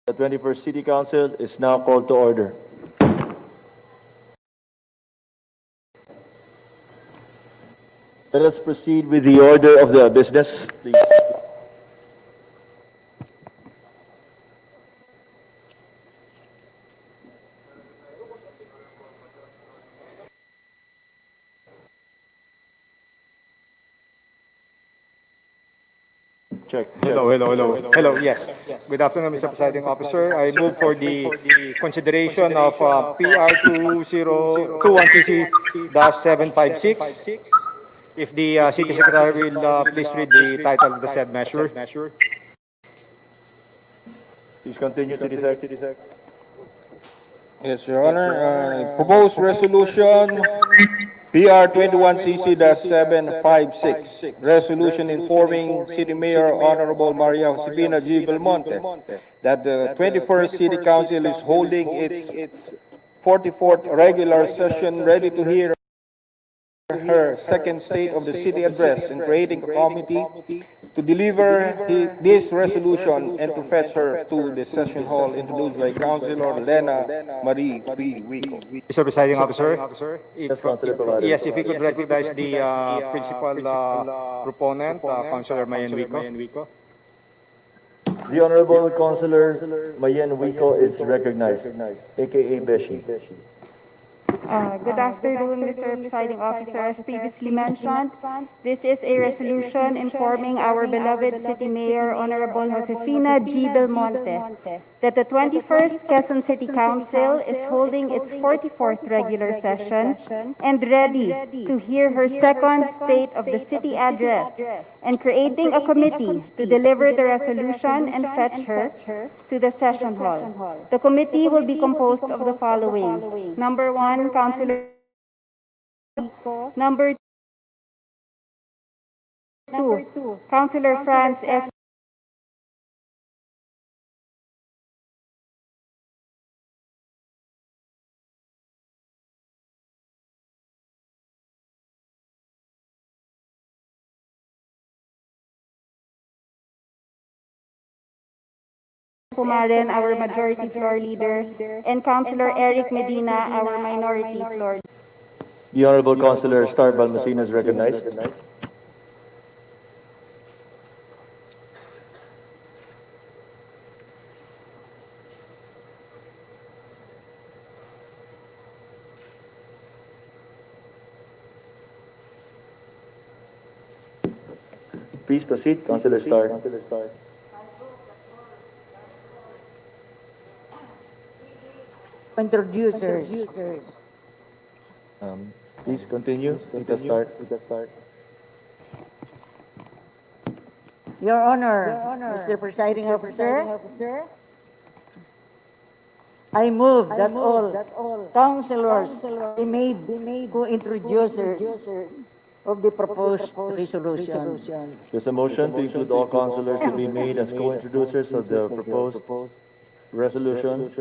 The 21st City Council is now called to order. Let us proceed with the order of the business, please. Check. Hello, yes. Good afternoon, Mr. Presiding Officer. I move for the consideration of PR 2021CC-756. If the City Secretary will please read the title of the said measure. Please continue, City Sec. Yes, Your Honor. Proposed resolution PR 21CC-756. Resolution informing City Mayor Honorable Maria Josefina G. Belmonte that the 21st City Council is holding its 44th regular session ready to hear her second State of the City address and creating a committee to deliver this resolution and to fetch her to the session hall introduced by Councilor Lena Marie P. Wico. Mr. Presiding Officer, Yes, Councilor Palladio. yes, if we could recognize the principal proponent, Councilor Mayen Wico. The Honorable Councilor Mayen Wico is recognized, aka Beshi. Good afternoon, Mr. Presiding Officer. As previously mentioned, this is a resolution informing our beloved City Mayor, Honorable Josefina G. Belmonte, that the 21st Quezon City Council is holding its 44th regular session and ready to hear her second State of the City address and creating a committee to deliver the resolution and fetch her to the session hall. The committee will be composed of the following. Number 1, Councilor. Number 2, Councilor Franz S. Pumaren, our majority floor leader, and Councilor Eric Medina, our minority floor leader. The Honorable Councilor Star Balmacina is recognized. Please proceed, Councilor Star. Introducers. Please continue. Let us start. Your Honor, Mr. Presiding Officer, I move that all councilors be made co-introducers of the proposed resolution. There's a motion to include all councilors to be made as co-introducers of the proposed resolution.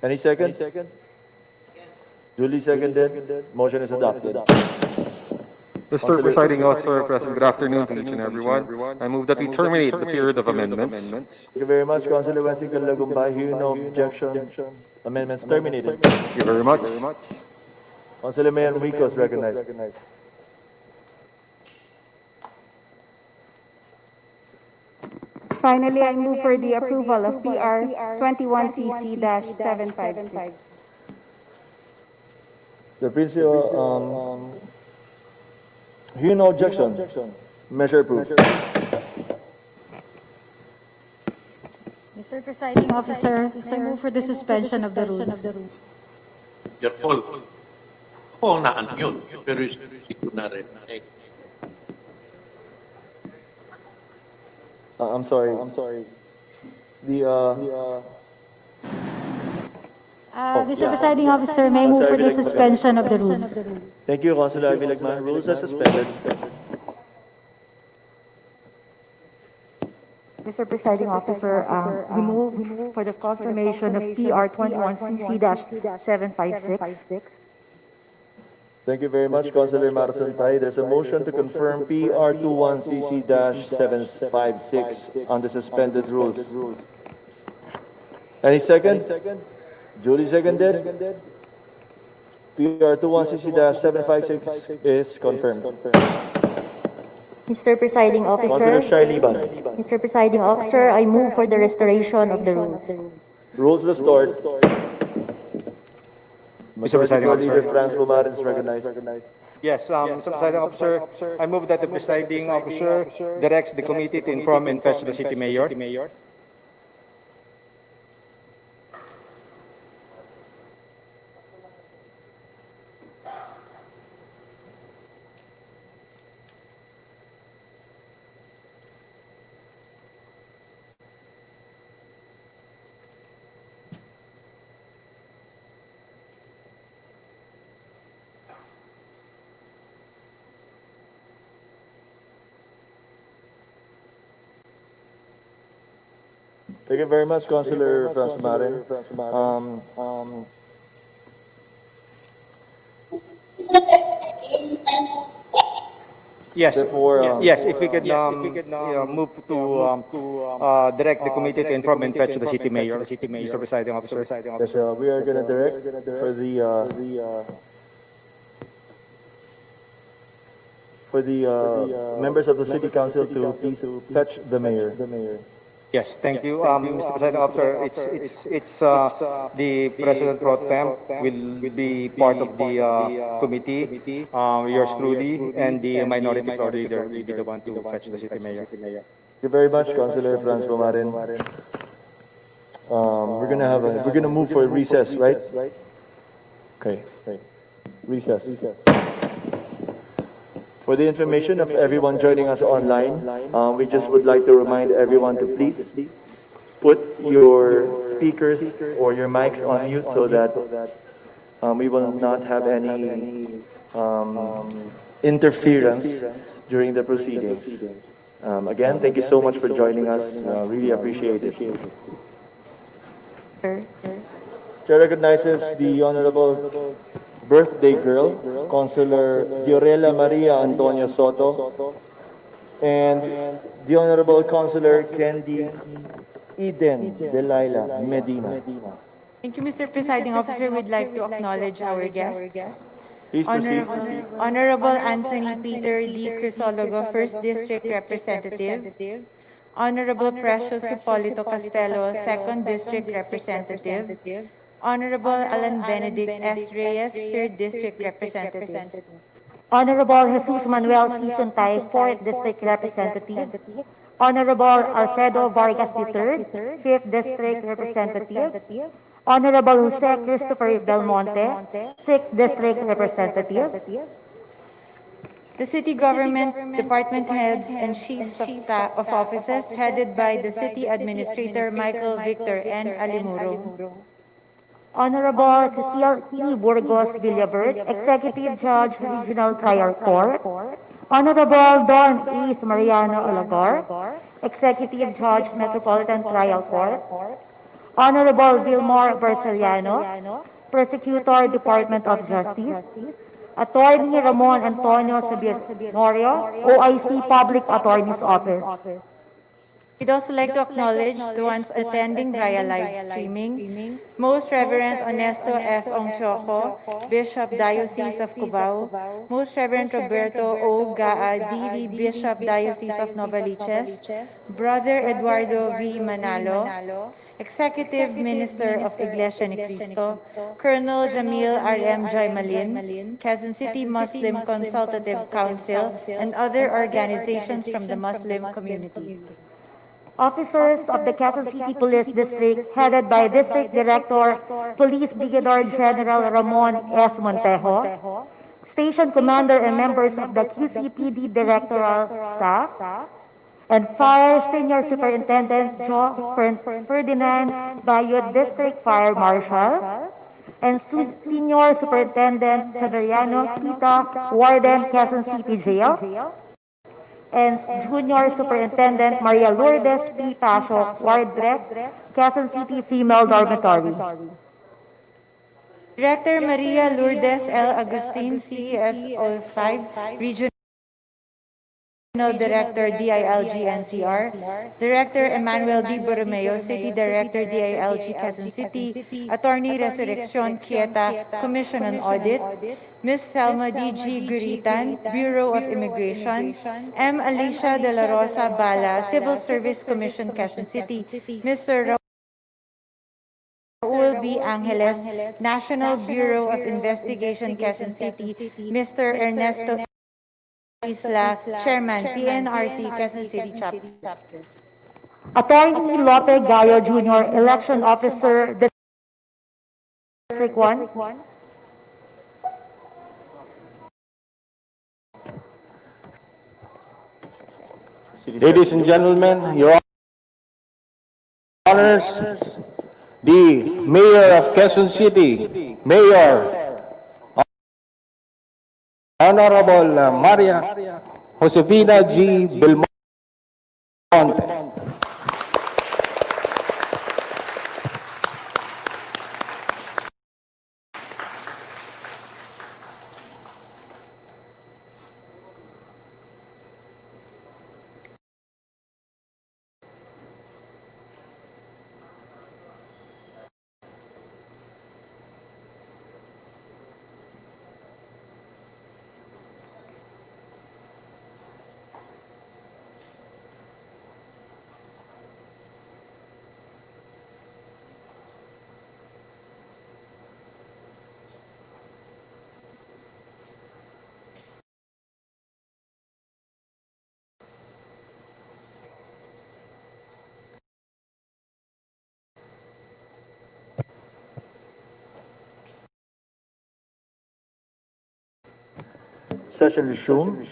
Any second? Duly seconded. Motion is adopted. Mr. Presiding Officer, President, good afternoon to each and everyone. I move that we terminate the period of amendments. Thank you very much, Councilor Wensical Lagumbay. Hearing no objection, amendments terminated. Thank you very much. Councilor Mayor Wico is recognized. Finally, I move for the approval of PR 21CC-756. The principal, hearing no objection, measure approved. Mr. Presiding Officer, I move for the suspension of the rules. Your fault. Oo, naan yun. Pero siguro na rin. I'm sorry. Mr. Presiding Officer, may I move for the suspension of the rules. Thank you, Councilor Ivy Lagman. Rules are suspended. Mr. Presiding Officer, we move for the confirmation of PR 21CC-756. Thank you very much, Councilor Maricel Tay. There's a motion to confirm PR 21CC-756 on the suspended rules. Any second? Duly seconded. PR 2160-756 is confirmed. Mr. Presiding Councilor Officer, Shai Liban. Mr. Presiding Officer, I move for the restoration of the rules. Rules restored. Mr. Presiding Majority Leader Officer. Franz Bumarin is recognized. Yes, Mr. Presiding Officer, I move that the presiding officer directs the committee to inform and fetch the city mayor. Thank you very much, Councilor Franz Bumarin. Yes, Therefore, yes, if we could, move to direct the committee to inform and fetch the city mayor, Mr. Presiding Officer. yes, we are going to direct for the members of the city council to please fetch the mayor. Yes, thank you, Mr. Presiding Officer. It's the President Pro Tem will be part of the committee, yours truly, and the minority floor leader will be the one to fetch the city mayor. Thank you very much, Councilor Franz Bumarin. We're gonna move for recess, right? Okay. Recess. For the information of everyone joining us online, we just would like to remind everyone to please put your speakers or your mics on mute so that we will not have any interference during the proceedings. Again, thank you so much for joining us. Really appreciate it. Chair recognizes the Honorable birthday girl, Councilor Diorela Maria Antonio Soto, and the Honorable Councilor Candy Eden Delilah Medina. Thank you, Mr. Presiding Officer. We'd like to acknowledge our guests. Please proceed. Honorable Anthony Peter D. Crisologo, 1st District Representative. Honorable Precious Hipolito Castelo, 2nd District Representative. Honorable Alan Benedict S. Reyes, 3rd District Representative. Honorable Jesus Manuel C. Suntay, 4th District Representative. Honorable Alfredo Vargas III, 5th District Representative. Honorable Jose Christopher Belmonte, 6th District Representative. The city government, department heads, and chiefs of staff of offices headed by the City Administrator Michael Victor N. Alimuro. Honorable Cecile E. Burgos Villabert, Executive Judge, Regional Trial Court. Honorable Don E. Mariano Alagar, Executive Judge, Metropolitan Trial Court. Honorable Vilmore Barceliano, Prosecutor, Department of Justice. Attorney Ramon Antonio Sabinorio, OIC Public Attorney's Office. We'd also like to acknowledge the ones attending via live streaming. Most Reverend Honesto F. Ongchoco, Bishop Diocese of Cubao. Most Reverend Roberto O. Gaadili, Bishop Diocese of Novaliches. Brother Eduardo V. Manalo, Executive Minister of Iglesia Ni Cristo. Colonel Jamil R.M. Joymalin, Quezon City Muslim Consultative Council, and other organizations from the Muslim community. Officers of the Quezon City Police District, headed by District Director, Police Brigadier General Ramon S. Montejo, Station Commander and members of the QCPD Directoral Staff, and Fire Senior Superintendent Joe Ferdinand Bayod, District Fire Marshal, and Senior Superintendent Severiano Kita, Warden, Quezon City Jail, and Junior Superintendent Maria Lourdes P. Pasio, Wardress, Quezon City Female Dormitory. Director Maria Lourdes L. Agustin, CES 05, Regional Regional Director, DILG NCR, Director Emmanuel B. Borromeo, City Director, DILG Quezon City, Attorney Resurrección Quieta, Commission on Audit, Ms. Thelma D. G. Guritan, Bureau of Immigration, M. Alicia De La Rosa Bala, Civil Service Commission, Quezon City, Mr. Raul B. Angeles, National Bureau of Investigation, Quezon City, Mr. Ernesto Isla, Chairman, PNRC, Quezon City Chapter. Attorney Lope Gallo Jr., Election Officer, District 1. Ladies and gentlemen, Your Honors, the Mayor of Quezon City, Mayor Honorable Maria Josefina G. Belmonte. Session resumed.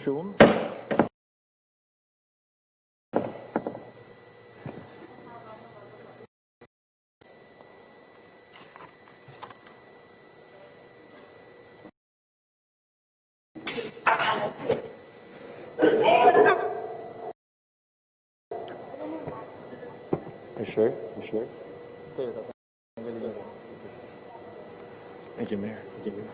You sure? You sure? Thank you, Mayor. Thank you, Mayor.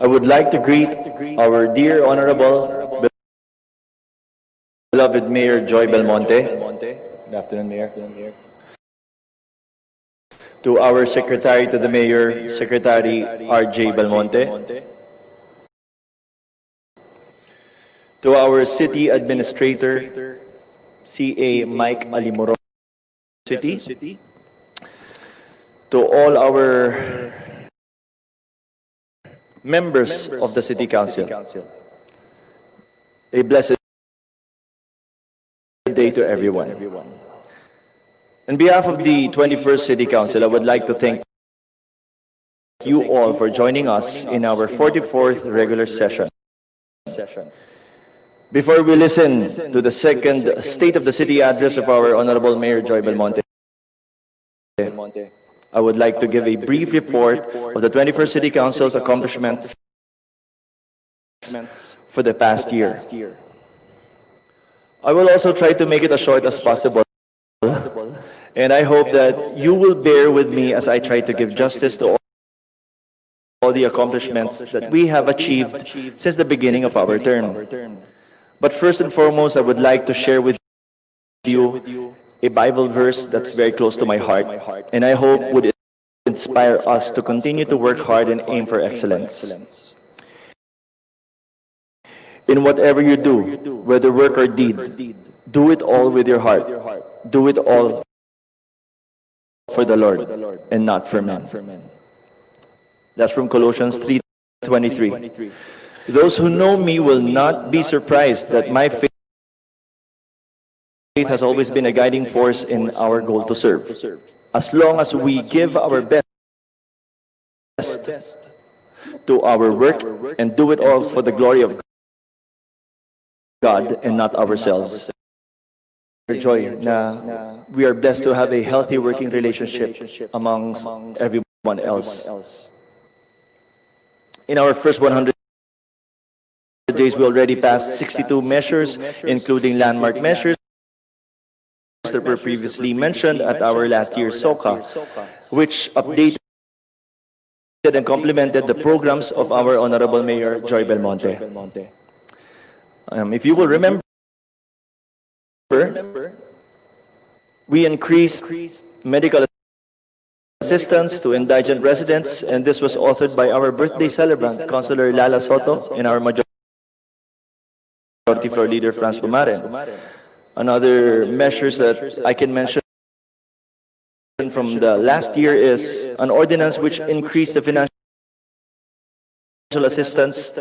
I would like to greet our dear Honorable beloved Mayor Joy Belmonte. Good afternoon, Mayor. To our Secretary to the Mayor, Secretary R.J. Belmonte. To our City Administrator, C.A. Mike Alimoro City. To all our members of the City Council, a blessed day to everyone. On behalf of the 21st City Council, I would like to thank you all for joining us in our 44th regular session. Before we listen to the second State of the City address of our Honorable Mayor Joy Belmonte, I would like to give a brief report of the 21st City Council's accomplishments for the past year. I will also try to make it as short as possible, and I hope that you will bear with me as I try to give justice to all the accomplishments that we have achieved since the beginning of our term. But first and foremost, I would like to share with you a Bible verse that's very close to my heart, and I hope would inspire us to continue to work hard and aim for excellence. In whatever you do, whether work or deed, do it all with your heart. Do it all for the Lord and not for men. That's from Colossians 3:23. Those who know me will not be surprised that my faith has always been a guiding force in our goal to serve. As long as we give our best to our work and do it all for the glory of God and not ourselves. Joy na we are blessed to have a healthy working relationship amongst everyone else. In our first 100 days, we already passed 62 measures, including landmark measures that were previously mentioned at our last year's SOCA, which updated and complemented the programs of our Honorable Mayor Joy Belmonte. If you will remember, we increased medical assistance to indigent residents, and this was authored by our birthday celebrant, Councilor Lala Soto, and our majority floor leader, Franz Pumaren. Another measures that I can mention from the last year is an ordinance which increased the financial assistance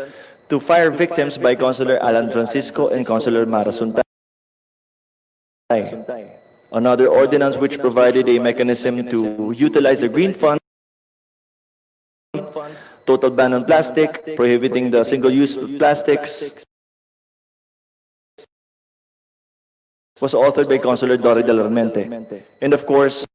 to fire victims by Councilor Alan Francisco and Councilor Mara Suntay. Another ordinance which provided a mechanism to utilize the Green Fund, total ban on plastic, prohibiting the single-use plastics, was authored by Councilor Dory Del Armente. And of course,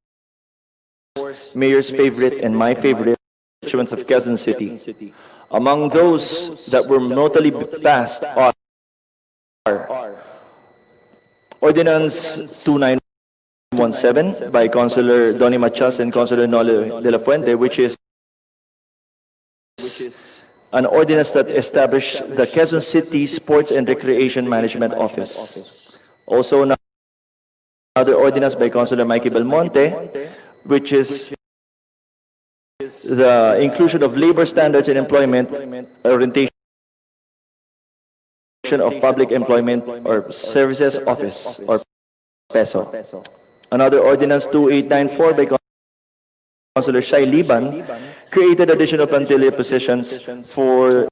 Mayor's favorite and my favorite, issuance of Quezon City. Among those that were notably passed are Ordinance 2917 by Councilor Donny Machas and Councilor Nole de la Fuente, which is an ordinance that established the Quezon City Sports and Recreation Management Office. Also, another ordinance by Councilor Mikey Belmonte, which is the inclusion of labor standards in employment orientation of Public Employment or Services Office, or PESO. Another ordinance 2894 by Councilor Shai Liban created additional plantilla positions for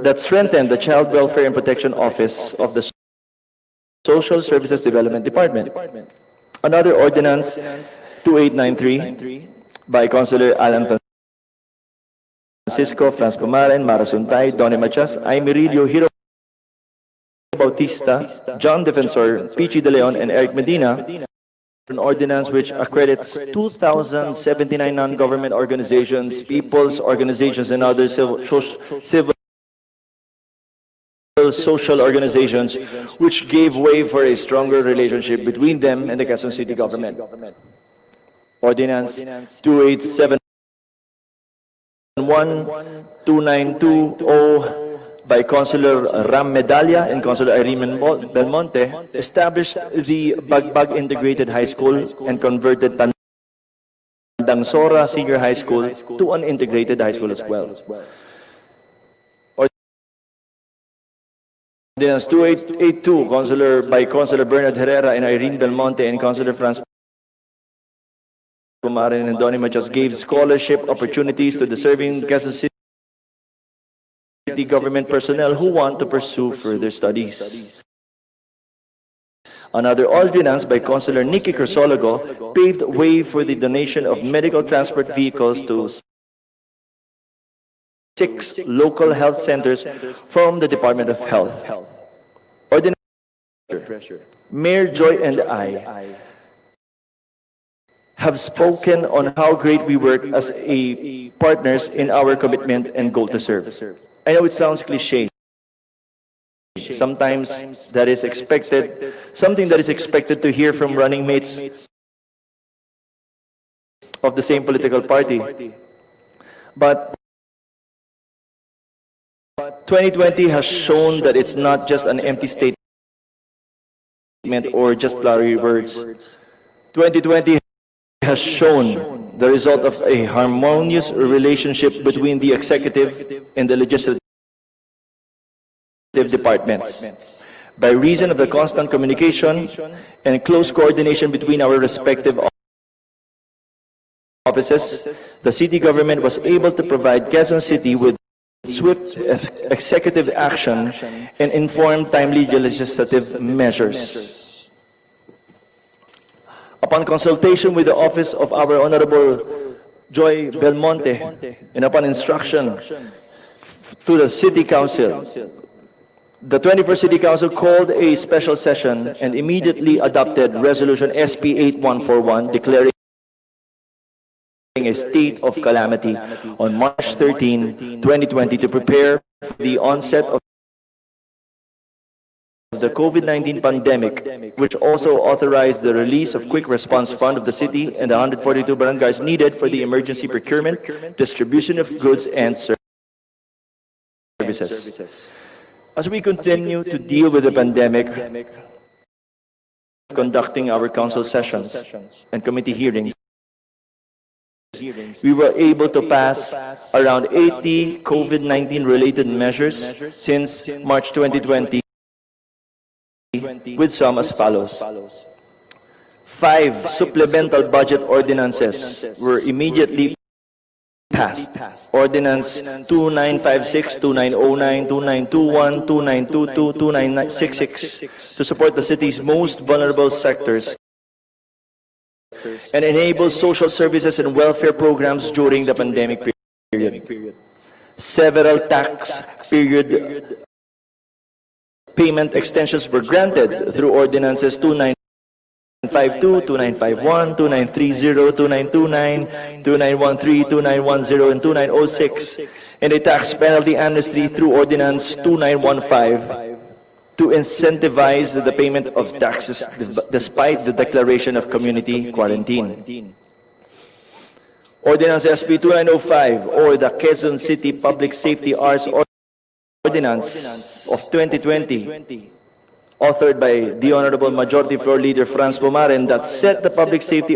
that strengthened the Child Welfare and Protection Office of the Social Services Development Department. Another ordinance 2893 by Councilor Alan Francisco, Franz Pumaren, Mara Suntay, Donny Machas, Aimee Rillo, Hiro Bautista, John Defensor, Pichi De Leon, and Eric Medina, an ordinance which accredits 2,079 non-government organizations, people's organizations, and other civil social organizations, which gave way for a stronger relationship between them and the Quezon City government. Ordinance 2871, 2920 by Councilor Ram Medalla and Councilor Irene Belmonte established the Bagbag Integrated High School and converted Tandang Sora Senior High School to an integrated high school as well. Ordinance 2882 by Councilor Bernard Herrera and Irene Belmonte and Councilor Franz Pumaren and Donny Machas gave scholarship opportunities to deserving Quezon City government personnel who want to pursue further studies. Another ordinance by Councilor Nikki Crisologo paved way for the donation of medical transport vehicles to 6 local health centers from the Department of Health. Ordinance Mayor Joy and I have spoken on how great we work as a partners in our commitment and goal to serve. I know it sounds cliche. Sometimes that is expected, something that is expected to hear from running mates of the same political party. But 2020 has shown that it's not just an empty statement or just flowery words. 2020 has shown the result of a harmonious relationship between the executive and the legislative departments. By reason of the constant communication and close coordination between our respective offices, the city government was able to provide Quezon City with swift executive action and informed timely legislative measures. Upon consultation with the office of our Honorable Joy Belmonte and upon instruction to the City Council, the 21st City Council called a special session and immediately adopted Resolution SP 8141 declaring a state of calamity on March 13, 2020 to prepare for the onset of the COVID-19 pandemic, which also authorized the release of Quick Response Fund of the city and the 142 barangays needed for the emergency procurement, distribution of goods and services. As we continue to deal with the pandemic, conducting our council sessions and committee hearings, we were able to pass around 80 COVID-19 related measures since March 2020, with some as follows. 5 supplemental budget ordinances were immediately passed. Ordinance 2956, 2909, 2921, 2922, 2966 to support the city's most vulnerable sectors and enable social services and welfare programs during the pandemic period. Several tax period payment extensions were granted through ordinances 2952, 2951, 2930, 2929, 2913, 2910, and 2906, and a tax penalty amnesty through ordinance 2915 to incentivize the payment of taxes despite the declaration of community quarantine. Ordinance SB 2905, or the Quezon City Public Safety Hours Ordinance of 2020, authored by the Honorable Majority Floor Leader Franz Bumaren, that set the public safety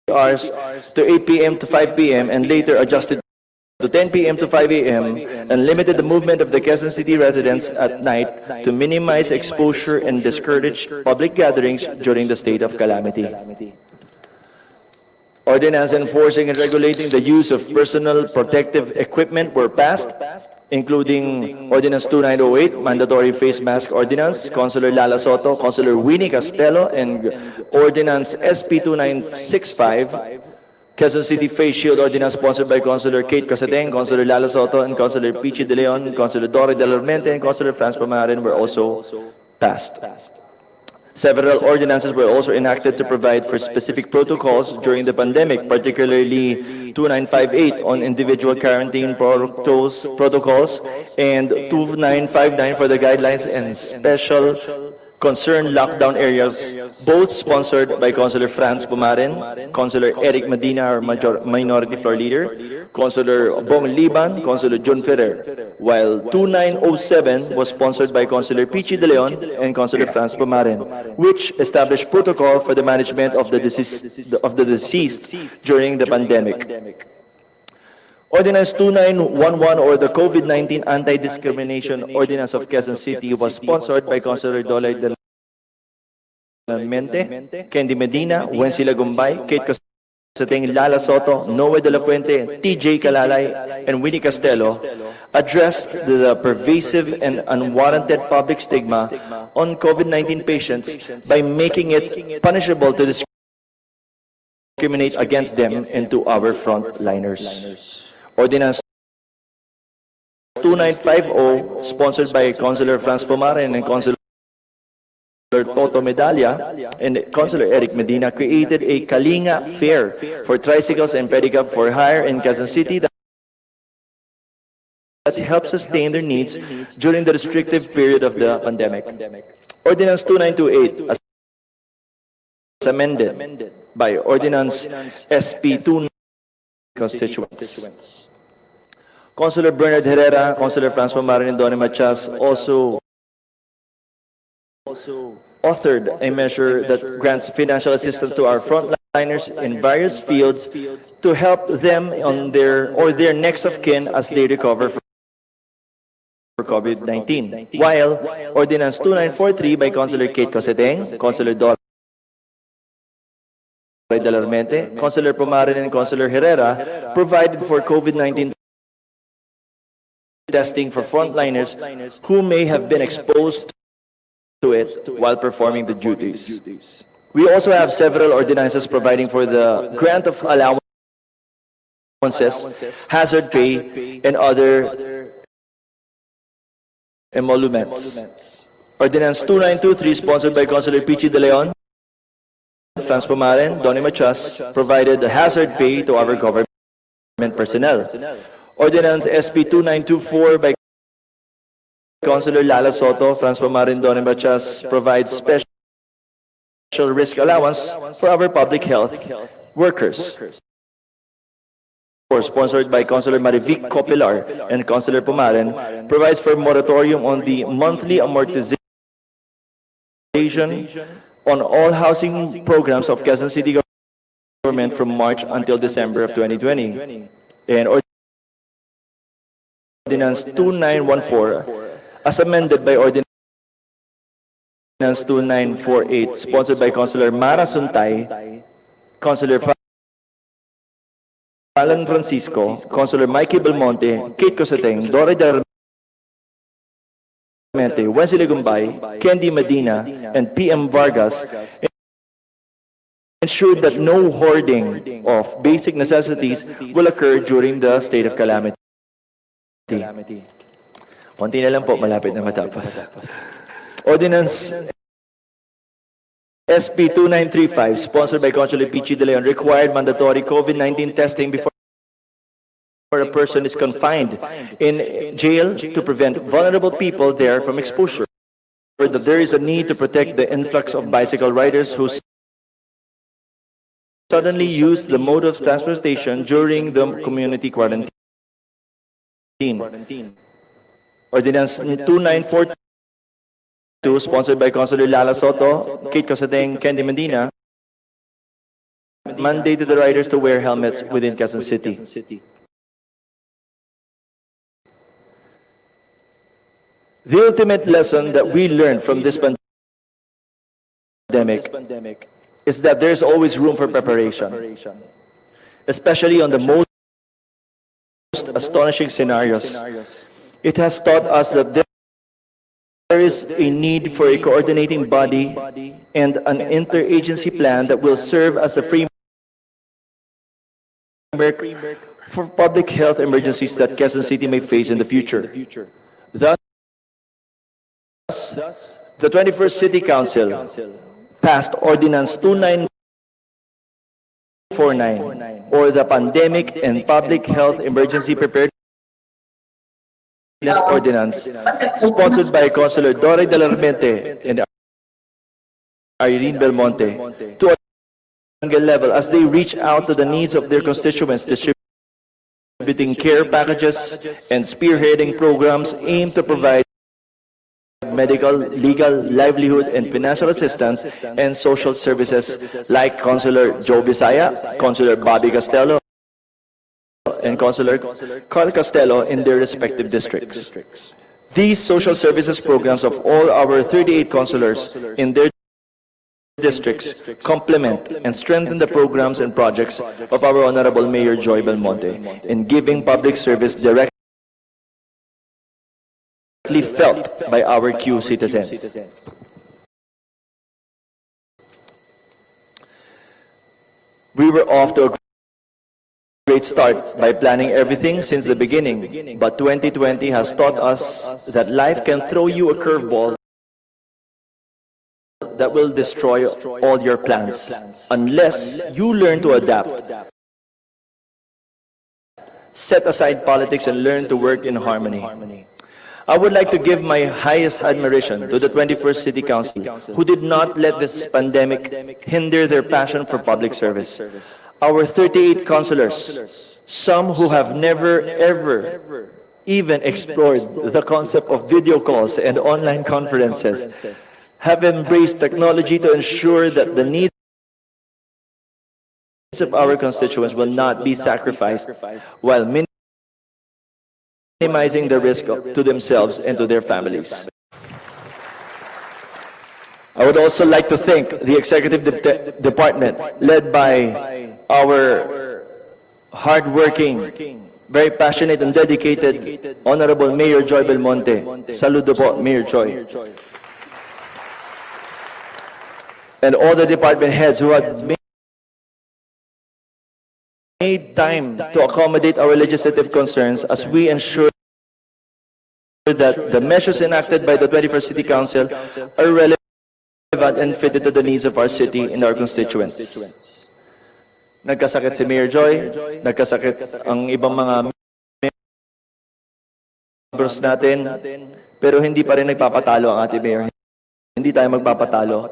hours to 8 p.m. to 5 p.m. and later adjusted to 10 p.m. to 5 a.m. and limited the movement of the Quezon City residents at night to minimize exposure and discourage public gatherings during the state of calamity. Ordinance enforcing and regulating the use of personal protective equipment were passed, including Ordinance 2908, Mandatory Face Mask Ordinance, Councilor Lala Soto, Councilor Winnie Castelo, and Ordinance SP 2965, Quezon City Face Shield Ordinance, sponsored by Councilor Kate Casadeng, Councilor Lala Soto, and Councilor Pichi De Leon, Councilor Dore Delormente, and Councilor Franz Pamarin were also passed. Several ordinances were also enacted to provide for specific protocols during the pandemic, particularly 2958 on individual quarantine protocols and 2959 for the guidelines and special concerned lockdown areas, both sponsored by Councilor Franz Pumarin, Councilor Eric Medina, our Minority Floor Leader, Councilor Bong Liban, Councilor John Ferrer, while 2907 was sponsored by Councilor Pichi De Leon and Councilor Franz Pumarin, which established protocol for the management of the deceased during the pandemic. Ordinance 2911, or the COVID-19 Anti-Discrimination Ordinance of Quezon City, was sponsored by Councilor Dolay Delormente, Candy Medina, Wency Lagumbay, Kate Casadeng, Lala Soto, Noe de la Fuente, TJ Kalalay, and Winnie Castelo, addressed the pervasive and unwarranted public stigma on COVID-19 patients by making it punishable to discriminate against them and to our frontliners. Ordinance 2950, sponsored by Councilor Franz Pumarin and Councilor Toto Medalla and Councilor Eric Medina, created a Kalinga Fair for tricycles and pedicab for hire in Quezon City that helps sustain their needs during the restrictive period of the pandemic. Ordinance 2928, as amended by Ordinance SP 29 constituents. Councilor Bernard Herrera, Councilor Franz Pumarin, and Donnie Machas also authored a measure that grants financial assistance to our frontliners in various fields to help them on their next of kin as they recover from COVID-19. While Ordinance 2943 by Councilor Kate Casadeng, Councilor Dore Delormente, Councilor Pumarin, and Councilor Herrera provided for COVID-19 testing for frontliners who may have been exposed to it while performing the duties. We also have several ordinances providing for the grant of allowances, hazard pay, and other emoluments. Ordinance 2923, sponsored by Councilor Pichi De Leon, Franz Pumarin, Donnie Machas, provided the hazard pay to our government personnel. Ordinance SB 2924 by Councilor Lala Soto, Francois Marindon, and Bachas provides special risk allowance for our public health workers. Sponsored by Councilor Marivic Copilar and Councilor Pumaren, provides for moratorium on the monthly amortization on all housing programs of Quezon City government from March until December of 2020. And Ordinance 2914, as amended by Ordinance 2948, sponsored by Councilor Mara Suntay, Councilor Alan Francisco, Councilor Mikey Belmonte, Kate Cosateng, Dore Darmente, Wesley Gumbay, Candy Medina, and PM Vargas ensured that no hoarding of basic necessities will occur during the state of calamity. Konti na lang po, malapit na matapos. Ordinance SB 2935, sponsored by Councilor Pichi De Leon, required mandatory COVID-19 testing before a person is confined in jail to prevent vulnerable people there from exposure. That there is a need to protect the influx of bicycle riders who suddenly use the mode of transportation during the community quarantine. Ordinance 2942, sponsored by Councilor Lala Soto, Kate Cosateng, Candy Medina, mandated the riders to wear helmets within Quezon City. The ultimate lesson that we learned from this pandemic is that there's always room for preparation, especially on the most astonishing scenarios. It has taught us that there is a need for a coordinating body and an interagency plan that will serve as the framework for public health emergencies that Quezon City may face in the future. Thus, the 21st City Council passed Ordinance 2949, or the Pandemic and Public Health Emergency Preparedness Ordinance, sponsored by Councilor Dore Darmente and Irene Belmonte, to a level as they reach out to the needs of their constituents, distributing care packages and spearheading programs aimed to provide medical, legal, livelihood, and financial assistance and social services like Councilor Joe Visaya, Councilor Bobby Castello, and Councilor Carl Castello in their respective districts. These social services programs of all our 38 councilors in their districts complement and strengthen the programs and projects of our Honorable Mayor Joy Belmonte in giving public service directly felt by our Q citizens. We were off to a great start by planning everything since the beginning, but 2020 has taught us that life can throw you a curveball that will destroy all your plans unless you learn to adapt. Set aside politics and learn to work in harmony. I would like to give my highest admiration to the 21st City Council, who did not let this pandemic hinder their passion for public service. Our 38 councilors, some who have never ever even explored the concept of video calls and online conferences, have embraced technology to ensure that the needs of our constituents will not be sacrificed while minimizing the risk to themselves and to their families. I would also like to thank the Executive Department led by our hardworking, very passionate and dedicated Honorable Mayor Joy Belmonte. Saludo po, Mayor Joy. And all the department heads who have made time to accommodate our legislative concerns as we ensure that the measures enacted by the 21st City Council are relevant and fitted to the needs of our city and our constituents. Nagkasakit si Mayor Joy, nagkasakit ang ibang mga numbers natin, pero hindi pa rin nagpapatalo ang ating mayor. Hindi tayo magpapatalo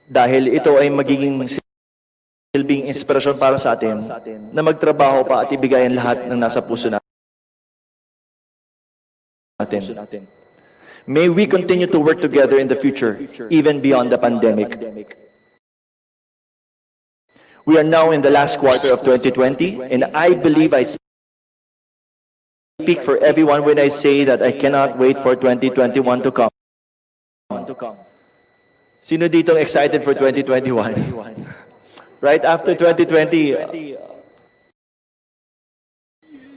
dahil ito ay magiging silbing inspirasyon para sa atin na magtrabaho pa at ibigay ang lahat ng nasa puso natin. May we continue to work together in the future, even beyond the pandemic. We are now in the last quarter of 2020, and I believe I speak for everyone when I say that I cannot wait for 2021 to come. Sino ditong excited for 2021? Right after 2020,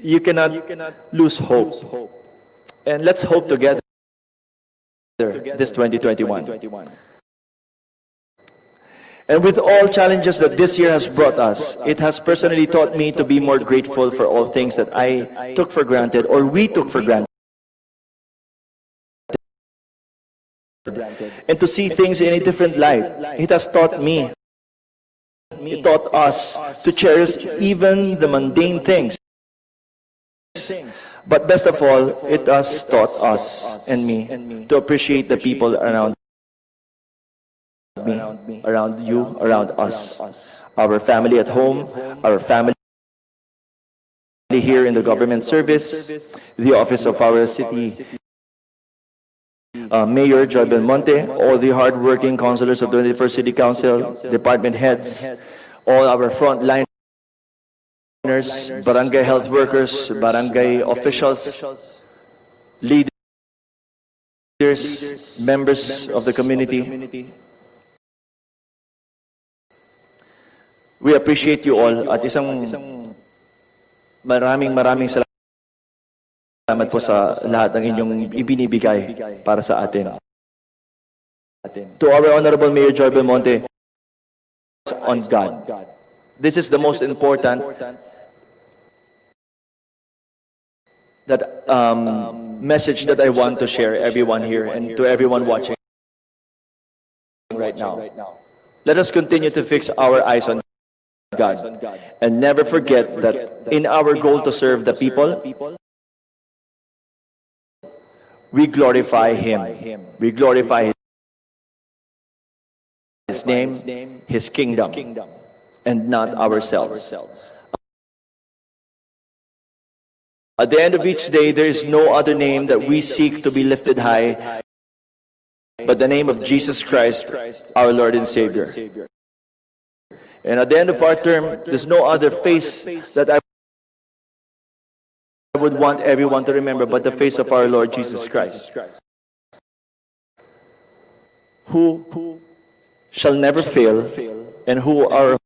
you cannot lose hope. And let's hope together this 2021. And with all challenges that this year has brought us, it has personally taught me to be more grateful for all things that I took for granted or we took for granted. And to see things in a different light. It has taught me, it taught us to cherish even the mundane things. But best of all, it has taught us and me to appreciate the people around me, around you, around us. Our family at home, our family here in the government service, the office of our city Mayor Joy BELMONTE, all the hard-working councilors of the 21st City Council, department heads, all our frontliners, barangay health workers, barangay officials, leaders, members of the community. We appreciate you all at maraming salamat po sa lahat ng inyong ibinibigay para sa atin. To our Honorable Mayor Joy BELMONTE, on God. This is the most important message that I want to share everyone here and to everyone watching right now. Let us continue to fix our eyes on God and never forget that in our goal to serve the people, we glorify Him. We glorify His name, His kingdom, and not ourselves. At the end of each day, there is no other name that we seek to be lifted high but the name of Jesus Christ, our Lord and Savior. And at the end of our term, there's no other face that I would want everyone to remember but the face of our Lord Jesus Christ, who shall never fail and who are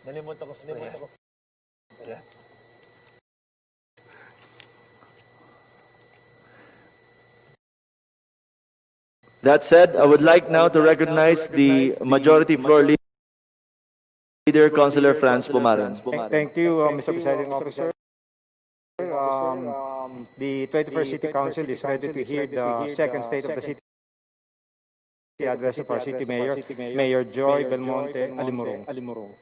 Nalimutan ko. That said, I would like now to recognize the majority floor leader, Councilor Franz Pumaran. Thank you, Mr. Presiding Officer. The 21st City Council is ready to hear the second State of the City address of our City Mayor, Mayor Joy BELMONTE Alimurong.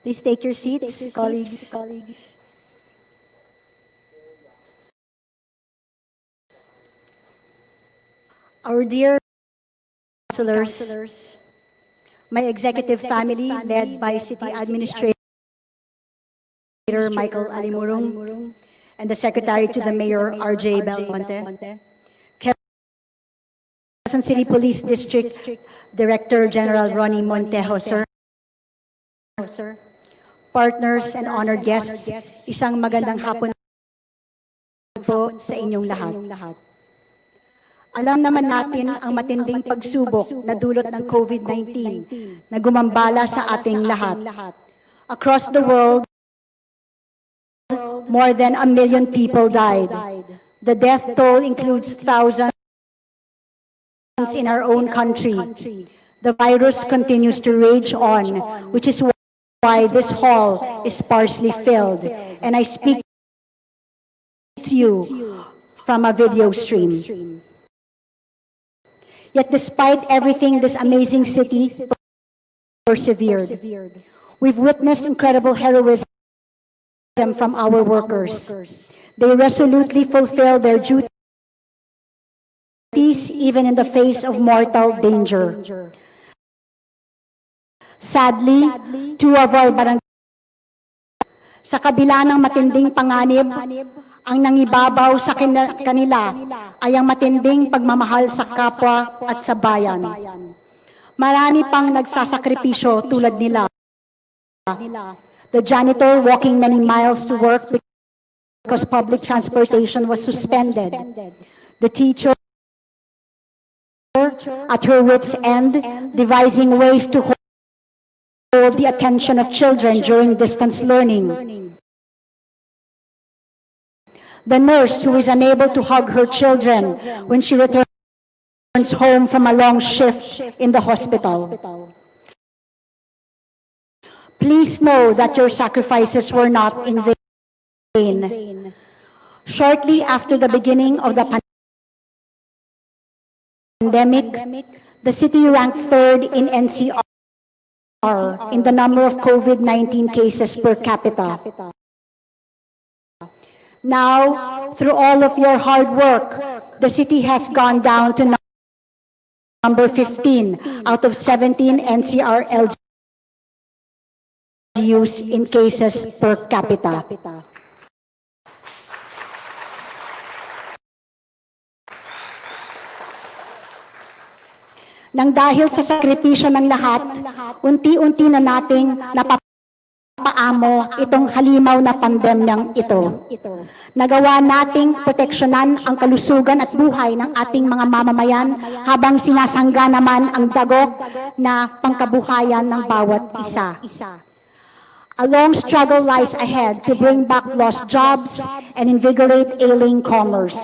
Please take your seats, colleagues. Our dear councilors, my executive family led by City Administrator Michael Alimurong and the Secretary to the Mayor RJ BELMONTE, Quezon City Police District Director General Ronnie Montejo, sir. partners, and honored guests, isang magandang hapon po sa inyong lahat. Alam naman natin ang matinding pagsubok na dulot ng COVID-19 na gumambala sa ating lahat. Across the world, more than 1 million people died. The death toll includes thousands in our own country. The virus continues to rage on, which is why this hall is sparsely filled, and I speak to you from a video stream. Yet despite everything, this amazing city persevered. We've witnessed incredible heroism from our workers. They resolutely fulfill their duties even in the face of mortal danger. Sadly, two of our barangay, sa kabila ng matinding panganib, ang nangibabaw sa kanila ay ang matinding pagmamahal sa kapwa at sa bayan. Marami pang nagsasakripisyo tulad nila. The janitor walking many miles to work because public transportation was suspended. The teacher at her wit's end, devising ways to hold the attention of children during distance learning. The nurse who is unable to hug her children when she returns home from a long shift in the hospital. Please know that your sacrifices were not in vain. Shortly after the beginning of the pandemic, the city ranked third in NCR in the number of COVID-19 cases per capita. Now, through all of your hard work, the city has gone down to number 15 out of 17 NCR LGUs in cases per capita. Nang dahil sa sakripisyo ng lahat, unti-unti na nating napapaamo itong halimaw na pandemyang ito. Nagawa nating proteksyonan ang kalusugan at buhay ng ating mga mamamayan habang sinasangga naman ang dagok na pangkabuhayan ng bawat isa. A long struggle lies ahead to bring back lost jobs and invigorate ailing commerce.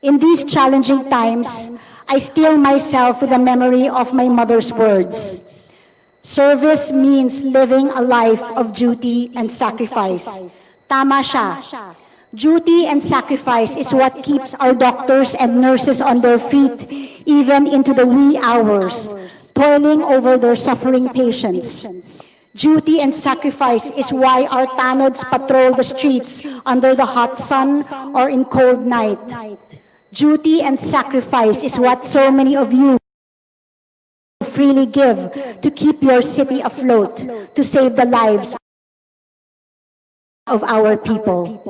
In these challenging times, I steel myself with the memory of my mother's words. Service means living a life of duty and sacrifice. Tama siya. Duty and sacrifice is what keeps our doctors and nurses on their feet even into the wee hours, toiling over their suffering patients. Duty and sacrifice is why our tanods patrol the streets under the hot sun or in cold night. Duty and sacrifice is what so many of you freely give to keep your city afloat, to save the lives of our people.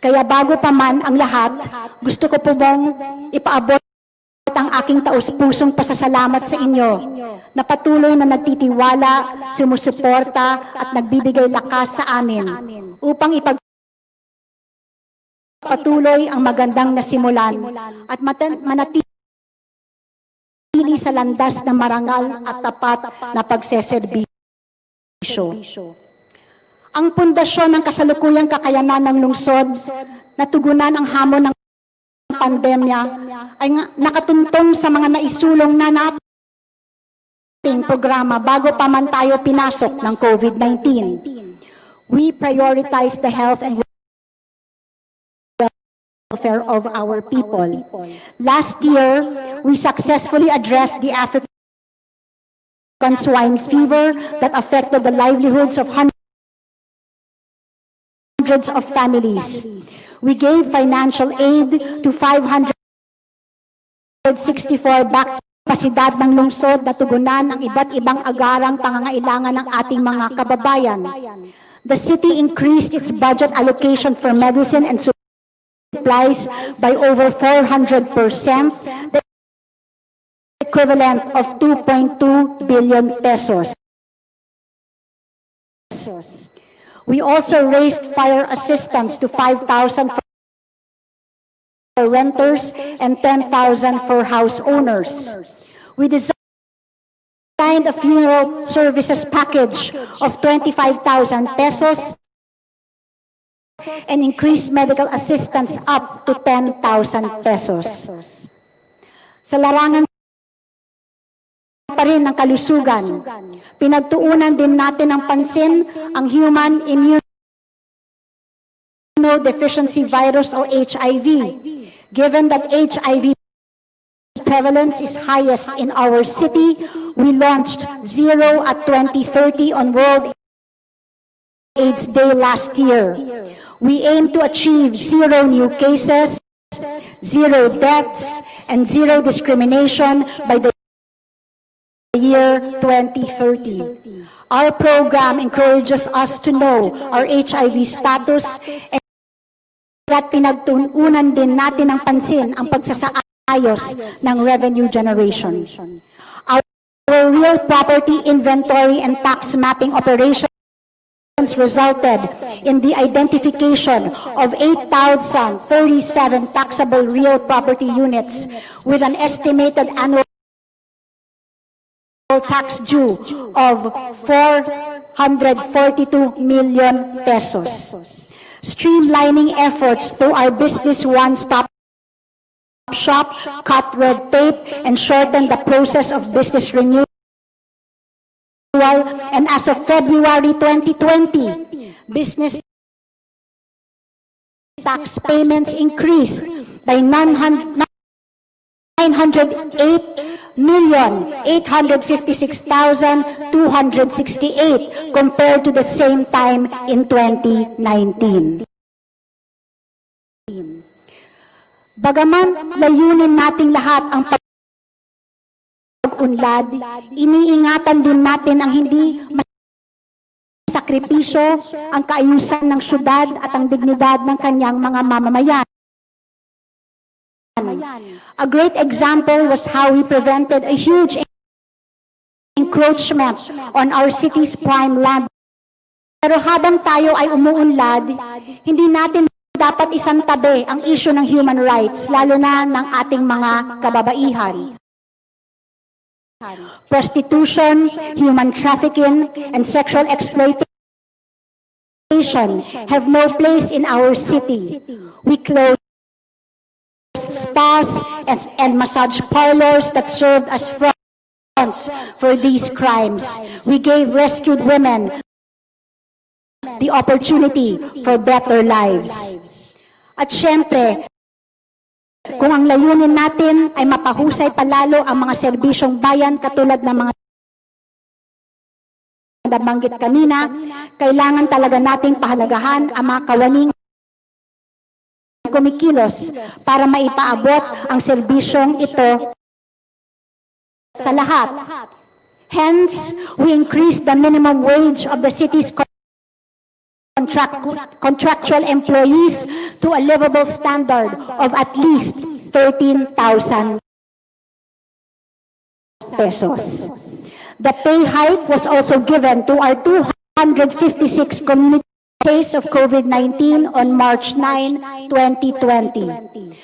Kaya bago pa man ang lahat, gusto ko po bang ipaabot ang aking taus-pusong pasasalamat sa inyo na patuloy na nagtitiwala, sumusuporta at nagbibigay lakas sa amin upang patuloy ang magandang nasimulan at manatili sa landas na marangal at tapat na pagseserbisyo. Ang pundasyon ng kasalukuyang kakayanan ng lungsod na tugunan ang hamon ng pandemya ay nakatuntong sa mga naisulong na nating programa bago pa man tayo pinasok ng COVID-19. We prioritize the health and welfare of our people. Last year, we successfully addressed the African swine fever that affected the livelihoods of hundreds of families. We gave financial aid to 564 kapasidad ng lungsod na tugunan ang iba't ibang agarang pangangailangan ng ating mga kababayan. The city increased its budget allocation for medicine and supplies by over 400%, the equivalent of 2.2 billion pesos. We also raised fire assistance to 5,000 for renters and 10,000 for house owners. We designed a funeral services package of 25,000 pesos and increased medical assistance up to 10,000 pesos. Sa larangan pa rin ng kalusugan, pinagtuunan din natin ng pansin ang human immunodeficiency virus o HIV. Given that HIV prevalence is highest in our city, we launched Zero at 2030 on World AIDS Day last year. We aim to achieve zero new cases, zero deaths, and zero discrimination by the year 2030. Our program encourages us to know our HIV status and at pinagtuunan din natin ng pansin ang pagsasaayos ng revenue generation. Our real property inventory and tax mapping operations resulted in the identification of 8,037 taxable real property units with an estimated annual tax due of 442 million pesos. Streamlining efforts through our business one-stop shop, cut red tape, and shorten the process of business renewal. And as of February 2020, business tax payments increased by 958,856,268 compared to the same time in 2019. Bagaman layunin nating lahat ang pag-unlad, iniingatan din natin ang hindi sakripisyo, ang kaayusan ng syudad at ang dignidad ng kanyang mga mamamayan. A great example was how we prevented a huge encroachment on our city's prime land. Pero habang tayo ay umuunlad, hindi natin dapat isantabi ang issue ng human rights, lalo na ng ating mga kababaihan. Prostitution, human trafficking, and sexual exploitation have no place in our city. We closed spas and massage parlors that served as fronts for these crimes. We gave rescued women the opportunity for better lives. At syempre, kung ang layunin natin ay mapahusay palalo ang mga serbisyong bayan katulad ng mga nabanggit kanina, kailangan talaga nating pahalagahan ang mga kawaning kumikilos para maipaabot ang serbisyong ito sa lahat. Hence, we increased the minimum wage of the city's contractual employees to a livable standard of at least 13,000 pesos. The pay hike was also given to our 256 community case of COVID-19 on March 9, 2020.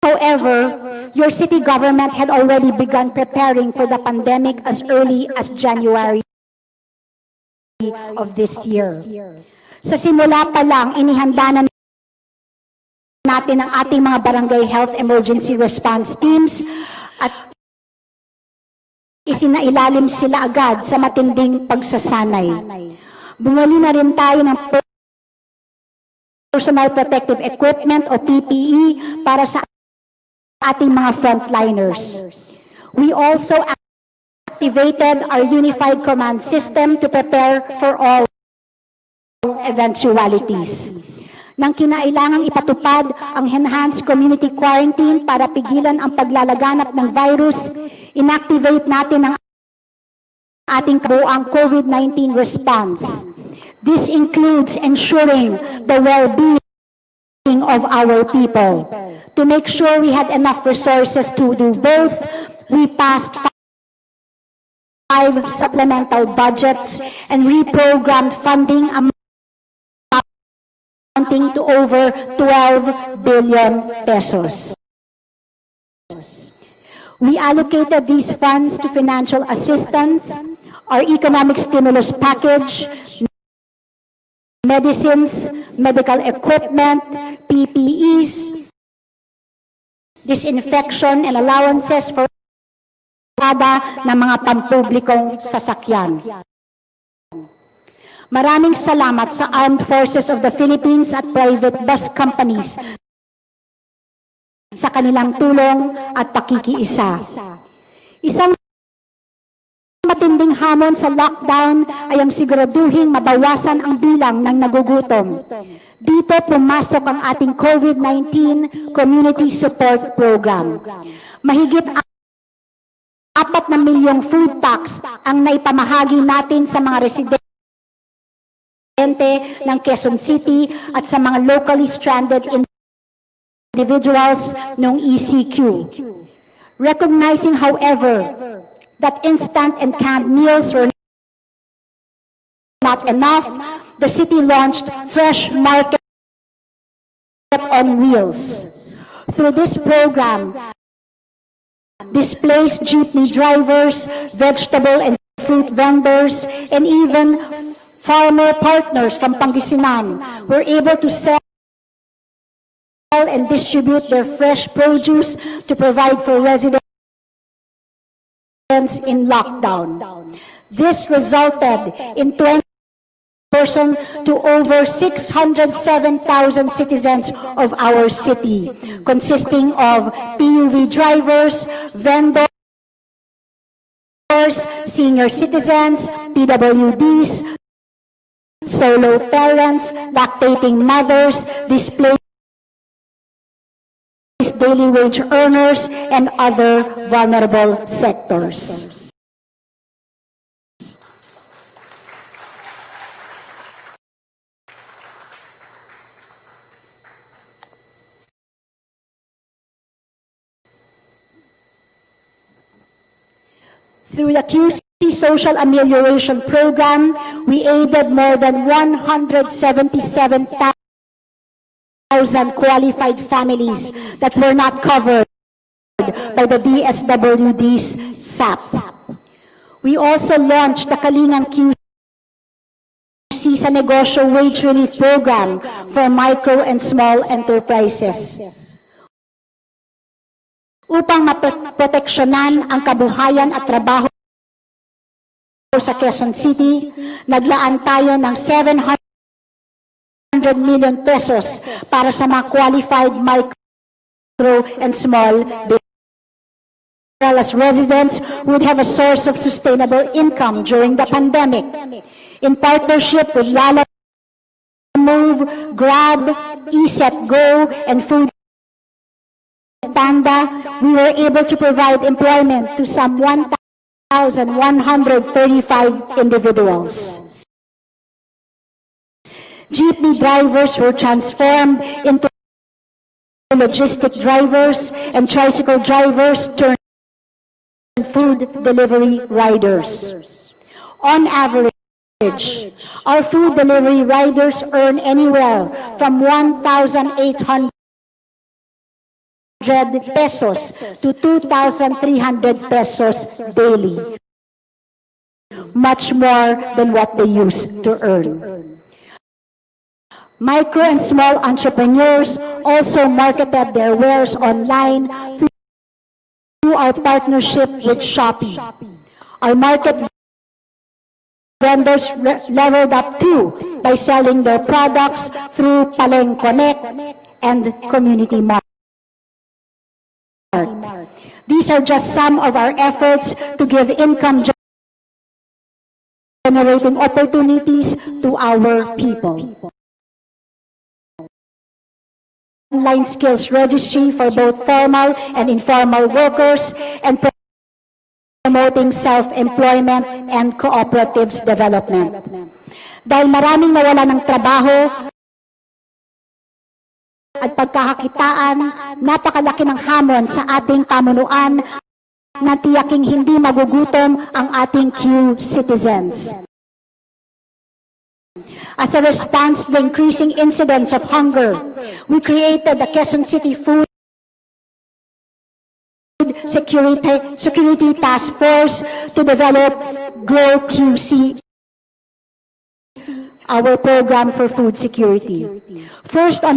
However, your city government had already begun preparing for the pandemic as early as January of this year. Sa simula pa lang, inihanda na natin ang ating mga barangay health emergency response teams at isinailalim sila agad sa matinding pagsasanay. Bumili na rin tayo ng personal protective equipment o PPE para sa ating mga frontliners. We also activated our unified command system to prepare for all eventualities. Nang kinailangang ipatupad ang enhanced community quarantine para pigilan ang paglalaganap ng virus, inactivate natin ang ating kabuuang COVID-19 response. This includes ensuring the well-being of our people. To make sure we had enough resources to do both, we passed 5 supplemental budgets and reprogrammed funding amounting to over 12 billion pesos. We allocated these funds to financial assistance, our economic stimulus package, medicines, medical equipment, PPEs, disinfection, and allowances for ng mga pampublikong sasakyan. Maraming salamat sa Armed Forces of the Philippines at private bus companies sa kanilang tulong at pakikiisa. Isang matinding hamon sa lockdown ay ang siguraduhing mabawasan ang bilang ng nagugutom. Dito pumasok ang ating COVID-19 Community Support Program. Mahigit 4 milyong food packs ang naipamahagi natin sa mga residente ng Quezon City at sa mga locally stranded individuals ng ECQ. Recognizing, however, that instant and canned meals were not enough, the city launched Fresh Market on Wheels. Through this program, displaced jeepney drivers, vegetable and fruit vendors, and even farmer partners from Pangasinan were able to sell and distribute their fresh produce to provide for residents in lockdown. This resulted in 20% to over 607,000 citizens of our city, consisting of PUV drivers, vendors, senior citizens, PWDs, solo parents, lactating mothers, displaced daily wage earners, and other vulnerable sectors. Through the QC Social Amelioration Program, we aided more than 177,000 qualified families that were not covered by the DSWD's SAP. We also launched the Kalingang QC sa Negosyo Wage Relief Program for micro and small enterprises. Upang maproteksyonan ang kabuhayan at trabaho sa Quezon City, naglaan tayo ng 700 million pesos para sa mga qualified micro and small businesses, as residents would have a source of sustainable income during the pandemic. In partnership with Lala Move, Grab, ESET-Go, and Food Panda, we were able to provide employment to some 1,135 individuals. Jeepney drivers were transformed into logistic drivers, and tricycle drivers turned food delivery riders. On average, our food delivery riders earn anywhere from 1,800 pesos to 2,300 pesos daily, much more than what they used to earn. Micro and small entrepreneurs also marketed their wares online through our partnership with Shopee. Our market vendors leveled up too by selling their products through Paleng Connect and Community Mart. These are just some of our efforts to give income generating opportunities to our people. Online skills registry for both formal and informal workers, and promoting self-employment and cooperatives development. Dahil maraming nawala ng trabaho at pagkakakitaan, napakalaki ng hamon sa ating pamunuan na tiyaking hindi magugutom ang ating Q citizens. As a response to the increasing incidence of hunger, we created the Quezon City Food Security Task Force to develop Grow QC, our program for food security. First on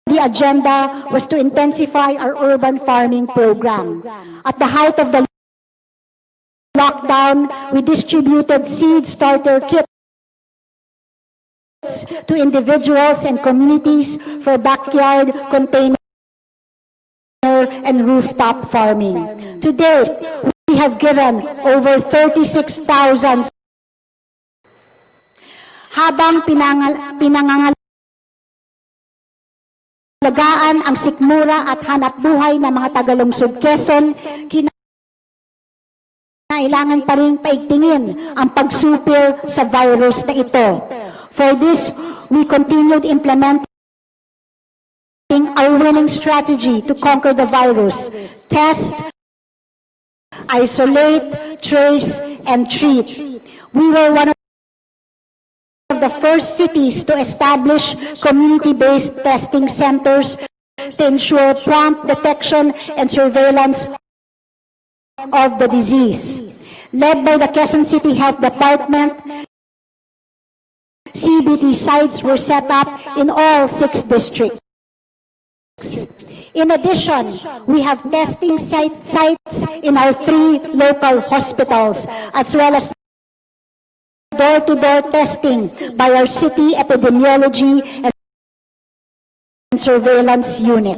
the agenda was to intensify our urban farming program. At the height of the lockdown, we distributed seed starter kits to individuals and communities for backyard, container, and rooftop farming. To date, we have given over 36,000. Habang pinangangalagaan ang sikmura at hanap buhay ng mga tagalungsod Quezon, kinailangan pa rin paigtingin ang pagsupil sa virus na ito. For this, we continued implementing our winning strategy to conquer the virus: test, isolate, trace, and treat. We were one of the first cities to establish community-based testing centers to ensure prompt detection and surveillance of the disease. Led by the Quezon City Health Department, CBT sites were set up in all 6 districts. In addition, we have testing sites in our 3 local hospitals, as well as door-to-door testing by our city epidemiology and surveillance unit.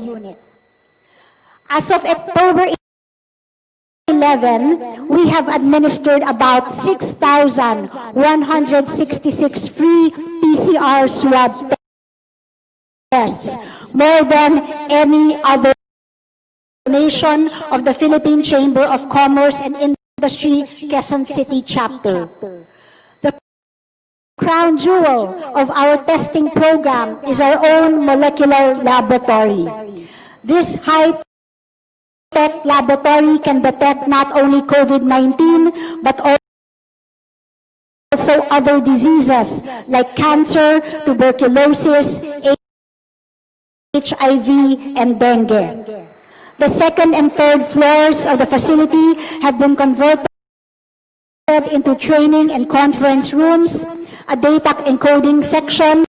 As of October 11, we have administered about 6,166 free PCR swab tests, more than any other nation of the Philippine Chamber of Commerce and Industry Quezon City chapter. The crown jewel of our testing program is our own molecular laboratory. This high-tech laboratory can detect not only COVID-19, but also other diseases like cancer, tuberculosis, HIV, and dengue. The second and third floors of the facility have been converted into training and conference rooms, a data encoding section,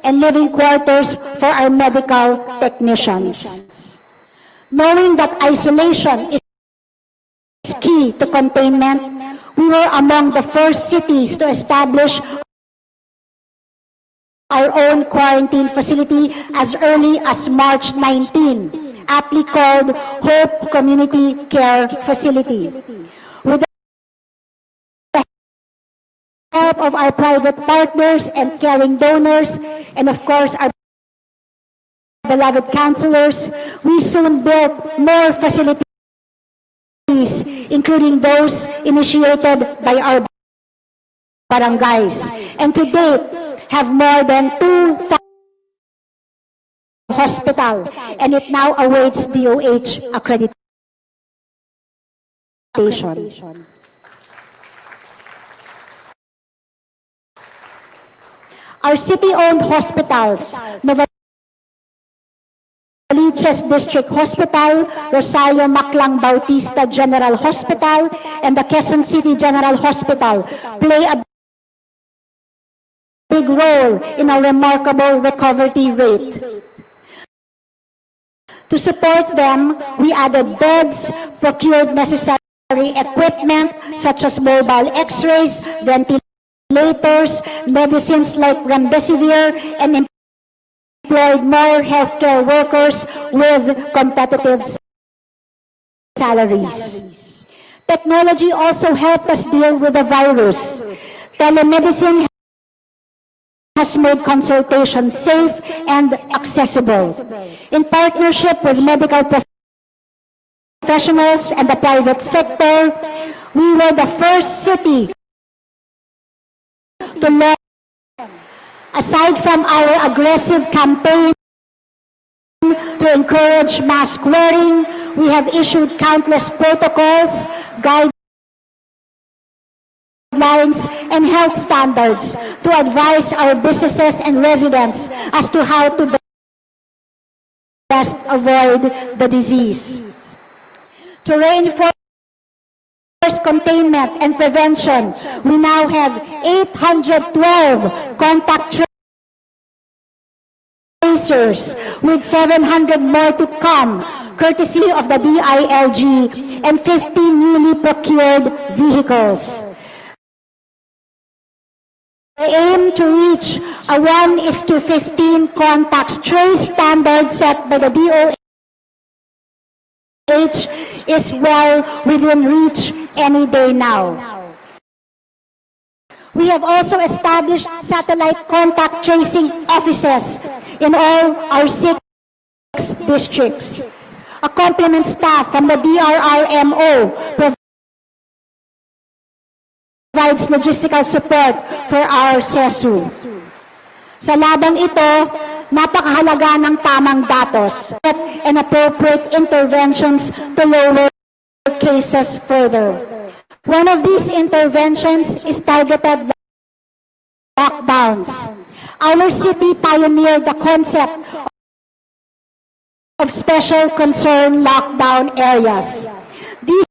and living quarters for our medical technicians. Knowing that isolation is key to containment, we were among the first cities to establish our own quarantine facility as early as March 19, aptly called Hope Community Care Facility. With the help of our private partners and caring donors, and of course our beloved counselors, we soon built more facilities, including those initiated by our barangays, and to date have more than 2,000 hospital, and it now awaits DOH accreditation. Our city-owned hospitals, Novaliches District Hospital, Rosario Maclang Bautista General Hospital, and the Quezon City General Hospital play a big role in our remarkable recovery rate. To support them, we added beds, procured necessary equipment such as mobile x-rays, ventilators, medicines like remdesivir, and employed more healthcare workers with competitive salaries. Technology also helped us deal with the virus. Telemedicine has made consultation safe and accessible. In partnership with medical professionals and the private sector, we were the first city to launch, aside from our aggressive campaign to to encourage mask wearing. We have issued countless protocols, guidelines, and health standards to advise our businesses and residents as to how to best avoid the disease. To reinforce containment and prevention, we now have 812 contact tracers with 700 more to come, courtesy of the DILG, and 50 newly procured vehicles. We aim to reach a 1:15 contacts trace standard set by the DOH is well within reach any day now. We have also established satellite contact tracing offices in all our 6 districts. A complement staff from the DRRMO provides logistical support for our CESU. Sa labang ito, napakahalaga ng tamang datos and appropriate interventions to lower cases further. One of these interventions is targeted lockdowns. Our city pioneered the concept of special concern lockdown areas. These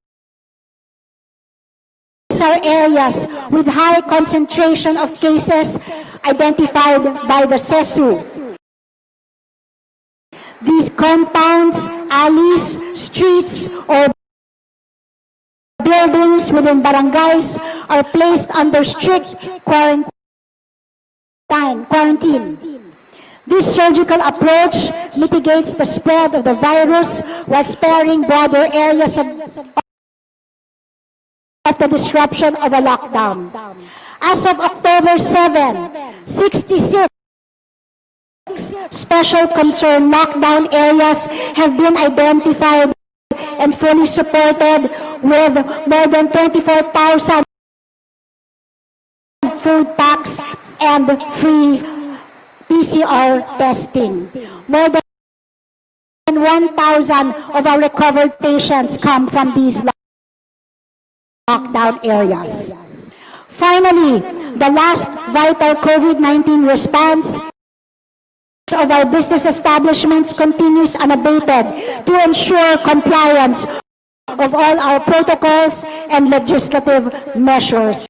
are areas with high concentration of cases identified by the CESU. These compounds, alleys, streets, or buildings within barangays are placed under strict quarantine. This surgical approach mitigates the spread of the virus while sparing broader areas of the disruption of a lockdown. As of October 7, 66 special concern lockdown areas have been identified and fully supported with more than 24,000 food packs and free PCR testing. More than 1,000 of our recovered patients come from these lockdown areas. Finally, the last vital COVID-19 response of our business establishments continues unabated to ensure compliance of all our protocols and legislative measures.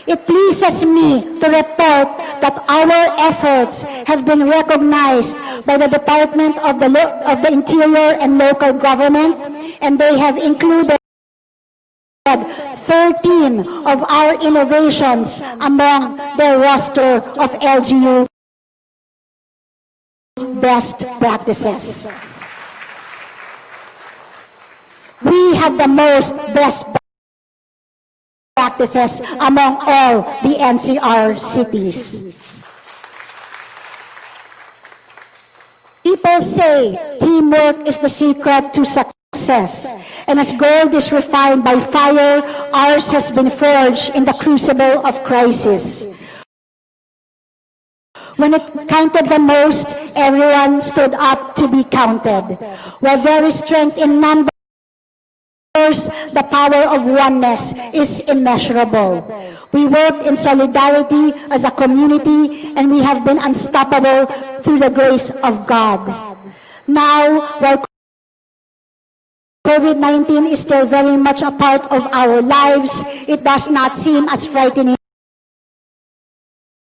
It pleases me to report that our efforts have been recognized by the Department of the Interior and Local Government, and they have included 13 of our innovations among their roster of LGU best practices. We have the most best practices among all the NCR cities. People say teamwork is the secret to success, and as gold is refined by fire, ours has been forged in the crucible of crisis. When it counted the most, everyone stood up to be counted. While there is strength in numbers, the power of oneness is immeasurable. We work in solidarity as a community, and we have been unstoppable through the grace of God. Now, while COVID-19 is still very much a part of our lives, it does not seem as frightening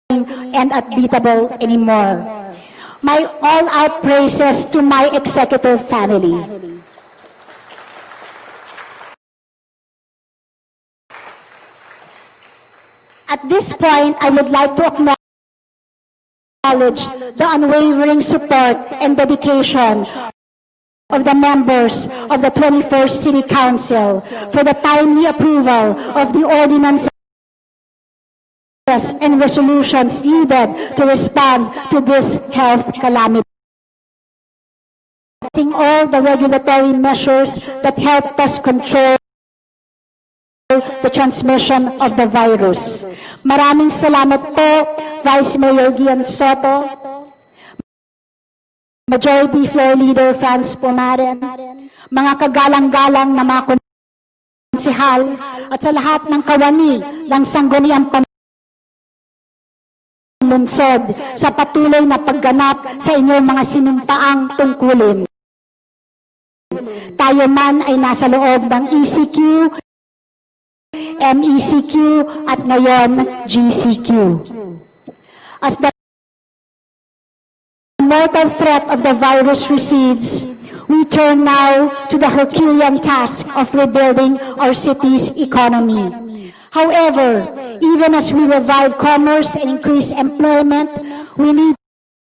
and unbeatable anymore. My all-out praises to my executive family. At this point, I would like to acknowledge the unwavering support and dedication of the members of the 21st City Council for the timely approval of the ordinances and resolutions needed to respond to this health calamity. All the regulatory measures that help us control the transmission of the virus. Maraming salamat po, Vice Mayor Gian Soto, Majority Floor Leader Franz Pomaren, mga kagalang-galang na mga konsehal at sa lahat ng kawani ng sangguniang panlunsod sa patuloy na pagganap sa inyong mga sinumpaang tungkulin. Tayo man ay nasa loob ng ECQ, MECQ at ngayon GCQ. As the mortal threat of the virus recedes, we turn now to the Herculean task of rebuilding our city's economy. However, even as we revive commerce and increase employment, we need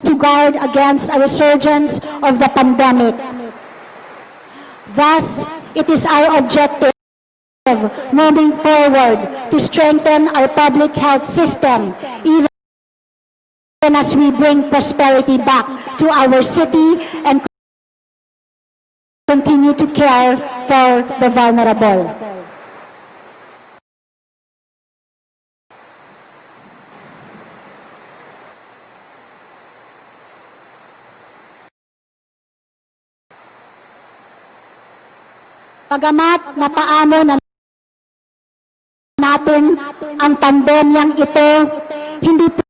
to guard against a resurgence of the pandemic. Thus, it is our objective moving forward to strengthen our public health system, even as we bring prosperity back to our city and continue to care for the vulnerable. Pagamat napaamo na natin ang pandemyang ito, hindi po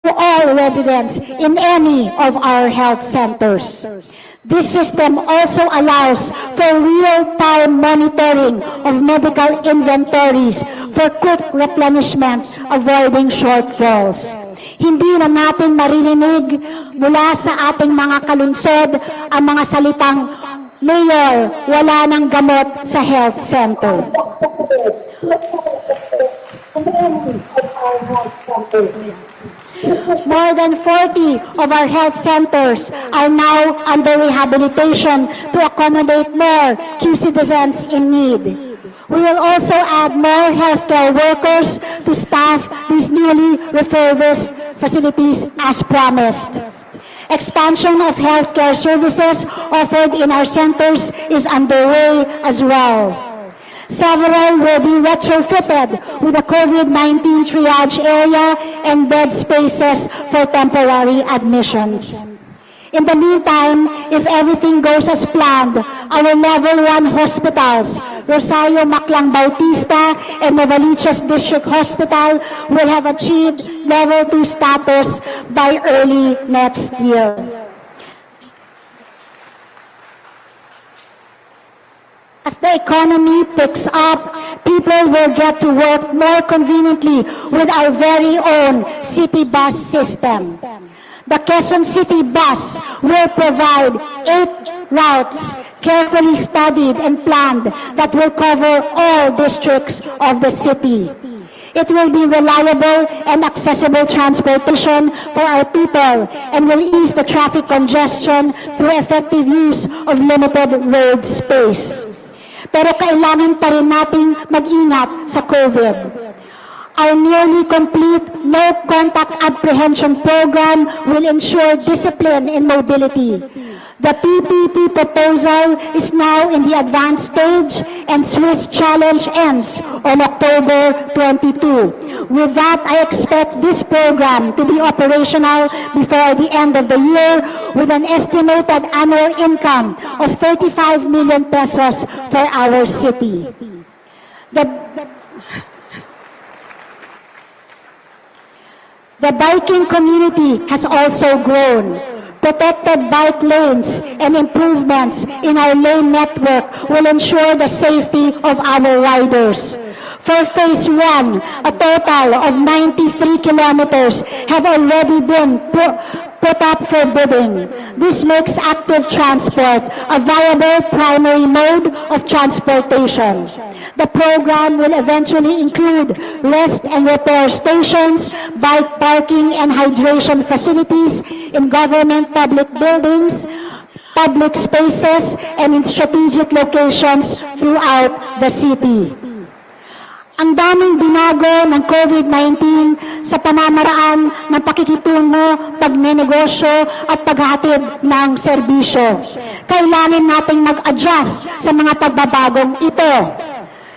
all residents in any of our health centers. This system also allows for real-time monitoring of medical inventories for quick replenishment, avoiding shortfalls. Hindi na natin maririnig mula sa ating mga kalunsod ang mga salitang, "Mayor, wala nang gamot sa health center." More than 40 of our health centers are now under rehabilitation to accommodate more citizens in need. We will also add more healthcare workers to staff these newly refurbished facilities as promised. Expansion of healthcare services offered in our centers is underway as well. Several will be retrofitted with a COVID-19 triage area and bed spaces for temporary admissions. In the meantime, if everything goes as planned, our Level 1 hospitals, Rosario Maclang Bautista and Novaliches District Hospital, will have achieved Level 2 status by early next year. As the economy picks up, people will get to work more conveniently with our very own city bus system. The Quezon City Bus will provide 8 routes carefully studied and planned that will cover all districts of the city. It will be reliable and accessible transportation for our people and will ease the traffic congestion through effective use of limited road space. Pero kailangan pa rin nating mag-ingat sa COVID. Our nearly complete no-contact apprehension program will ensure discipline in mobility. The PPP proposal is now in the advanced stage and Swiss Challenge ends on October 22. With that, I expect this program to be operational before the end of the year with an estimated annual income of 35 million pesos for our city. The biking community has also grown. Protected bike lanes and improvements in our lane network will ensure the safety of our riders. For Phase 1, a total of 93 kilometers have already been put up for bidding. This makes active transport a viable primary mode of transportation. The program will eventually include rest and repair stations, bike parking and hydration facilities in government public buildings, public spaces, and in strategic locations throughout the city. Ang daming binago ng COVID-19 sa pamamaraan ng pakikitungo, pagnenegosyo at paghahatid ng serbisyo. Kailangan nating mag-adjust sa mga pagbabagong ito.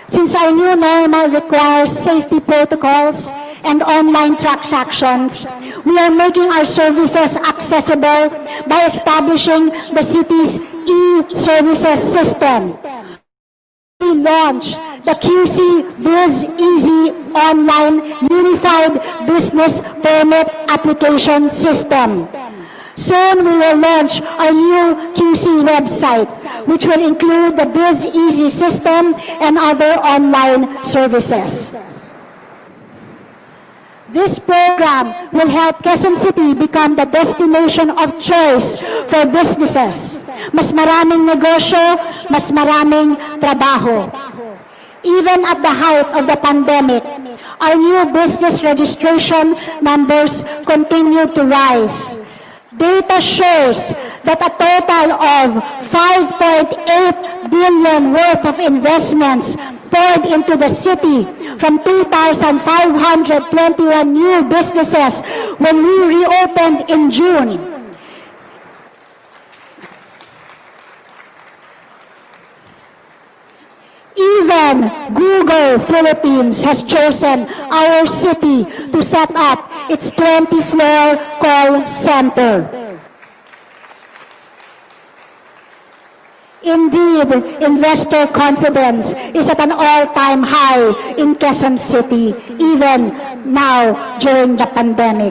Since our new normal requires safety protocols and online transactions, we are making our services accessible by establishing the city's e-services system. We launched the QC Biz Easy Online Unified Business Permit Application System. Soon we will launch our new QC website, which will include the Biz Easy system and other online services. This program will help Quezon City become the destination of choice for businesses. Mas maraming negosyo, mas maraming trabaho. Even at the height of the pandemic, our new business registration numbers continue to rise. Data shows that a total of 5.8 billion worth of investments poured into the city from 2,521 new businesses when we reopened in June. Even Google Philippines has chosen our city to set up its 20-floor call center. Indeed, investor confidence is at an all-time high in Quezon City, even now during the pandemic.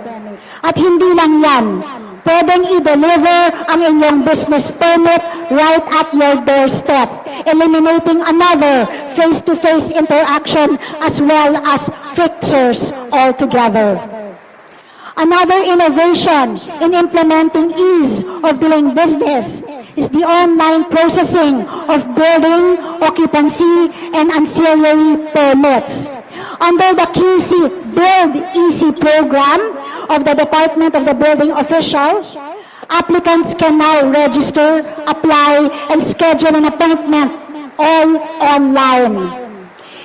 At hindi lang yan, pwedeng i-deliver ang inyong business permit right at your doorstep, eliminating another face-to-face interaction as well as fixtures altogether. Another innovation in implementing ease of doing business is the online processing of building, occupancy, and ancillary permits. Under the QC Build Easy program of the Department of the Building Official, applicants can now register, apply, and schedule an appointment all online.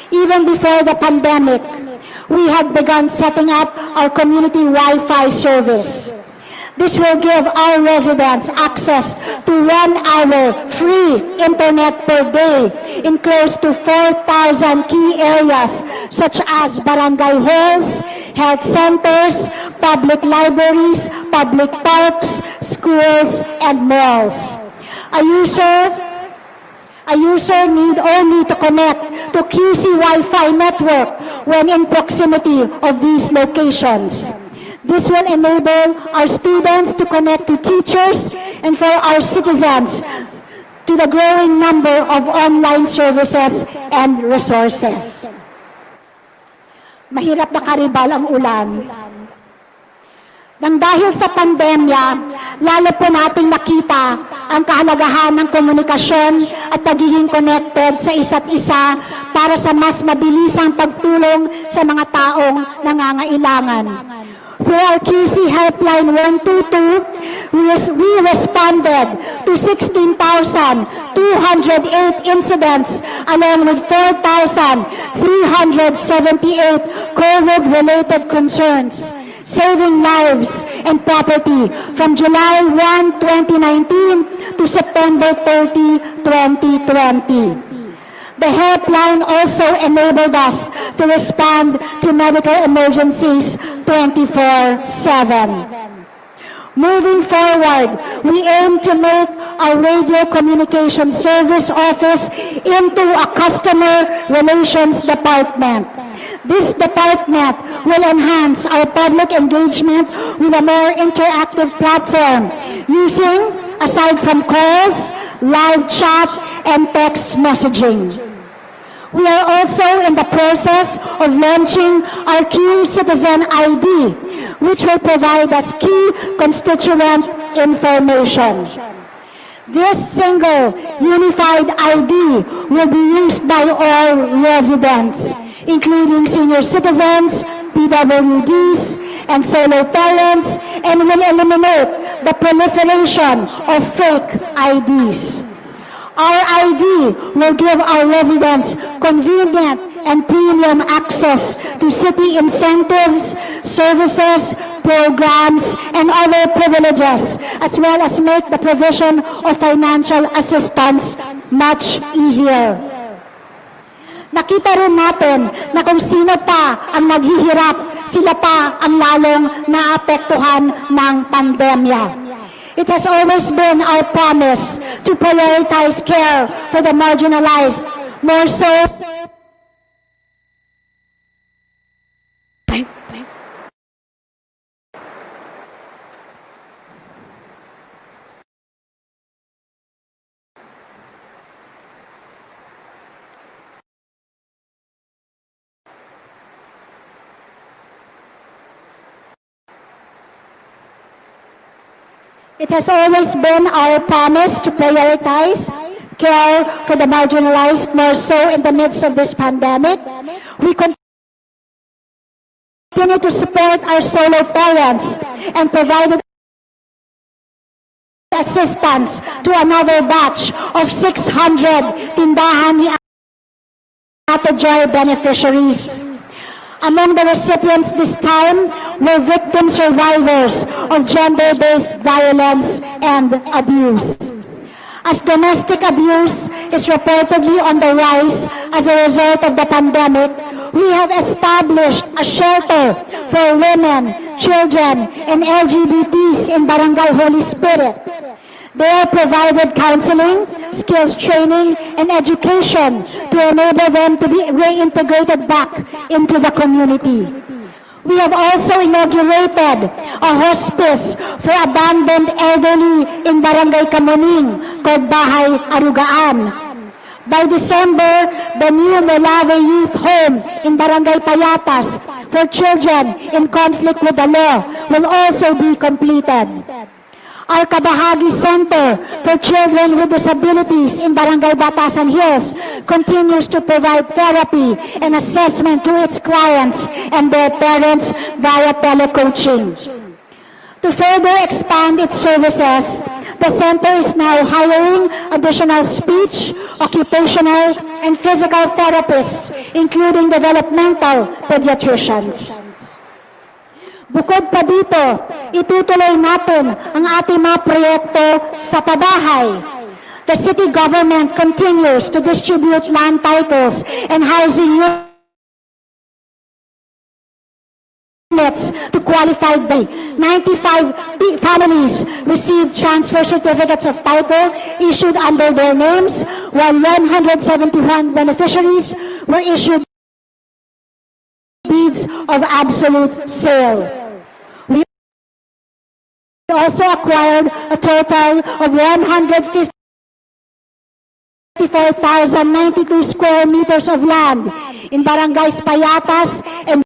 Even before the pandemic, we had begun setting up our community Wi-Fi service. This will give our residents access to 1 hour free internet per day in close to 4,000 key areas such as barangay halls, health centers, public libraries, public parks, schools, and malls. A user need only to connect to QC Wi-Fi network when in proximity of these locations. This will enable our students to connect to teachers and for our citizens to the growing number of online services and resources. Mahirap na karibal ang ulan. Nang dahil sa pandemya, lalo po nating nakita ang kahalagahan ng komunikasyon at pagiging connected sa isa't isa para sa mas mabilisang pagtulong sa mga taong nangangailangan. Through our QC Helpline 122, we responded to 16,208 incidents along with 4,378 COVID-related concerns, saving lives and property from July 1, 2019 to September 30, 2020. The helpline also enabled us to respond to medical emergencies 24/7. Moving forward, we aim to make our radio communication service office into a customer relations department. This department will enhance our public engagement with a more interactive platform using, aside from calls, live chat, and text messaging. We are also in the process of launching our Q Citizen ID, which will provide us key constituent information. This single unified ID will be used by all residents, including senior citizens, PWDs, and solo parents, and will eliminate the proliferation of fake IDs. Our ID will give our residents convenient and premium access to city incentives, services, programs, and other privileges, as well as make the provision of financial assistance much easier. Nakita rin natin na kung sino pa ang naghihirap sila pa ang lalong naapektuhan ng pandemya. It has always been our promise to prioritize care for the marginalized, more so It has always been our promise to prioritize care for the marginalized, more so in the midst of this pandemic. We continue to support our solo parents and provided assistance to another batch of 600 tindahan ni Ate Joy beneficiaries. Among the recipients this time were victim survivors of gender-based violence and abuse. As domestic abuse is reportedly on the rise as a result of the pandemic, we have established a shelter for women, children, and LGBTs in Barangay Holy Spirit. They are provided counseling, skills training, and education to enable them to be reintegrated back into the community. We have also inaugurated a hospice for abandoned elderly in Barangay Kamuning, called Bahay Arugaan. By December, the new Melave Youth Home in Barangay Payatas for children in conflict with the law will also be completed. Our Kabahagi Center for Children with Disabilities in Barangay Batasan Hills continues to provide therapy and assessment to its clients and their parents via telecoaching. To further expand its services, the center is now hiring additional speech, occupational, and physical therapists, including developmental pediatricians. Bukod pa dito, itutuloy natin ang ating mga proyekto sa pabahay. The city government continues to distribute land titles and housing units to qualified by 95 families received transfer certificates of title issued under their names, while 171 beneficiaries were issued deeds of absolute sale. We also acquired a total of 154,092 square meters of land in Barangays Payatas and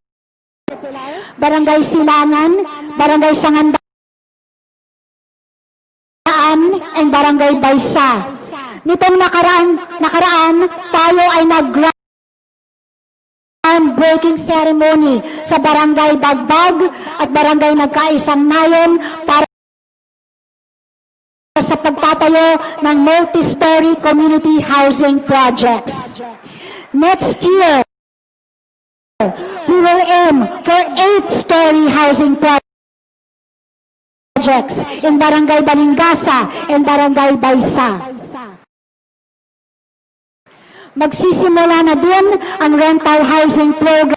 Barangay Silangan, Barangay Sangandaan, and Barangay Baysa. Nitong nakaraan, tayo ay groundbreaking ceremony sa Barangay Bagbag at Barangay Nagkaisang Nayon para sa pagtatayo ng multi-story community housing projects. Next year, we will aim for 8-story housing projects in Barangay Balingasa and Barangay Baysa. Magsisimula na din ang rental housing program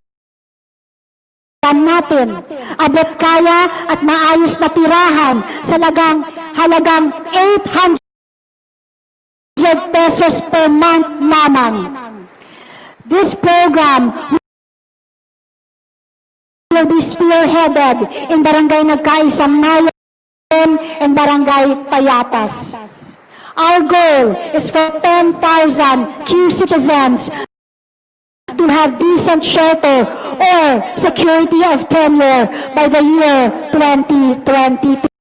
natin. Abot kaya at maayos na tirahan sa halagang 800 pesos per month lamang. This program will be spearheaded in Barangay Nagkaisang Nayon and Barangay Payatas. Our goal is for 10,000 Q citizens to have decent shelter or security of tenure by the year 2022.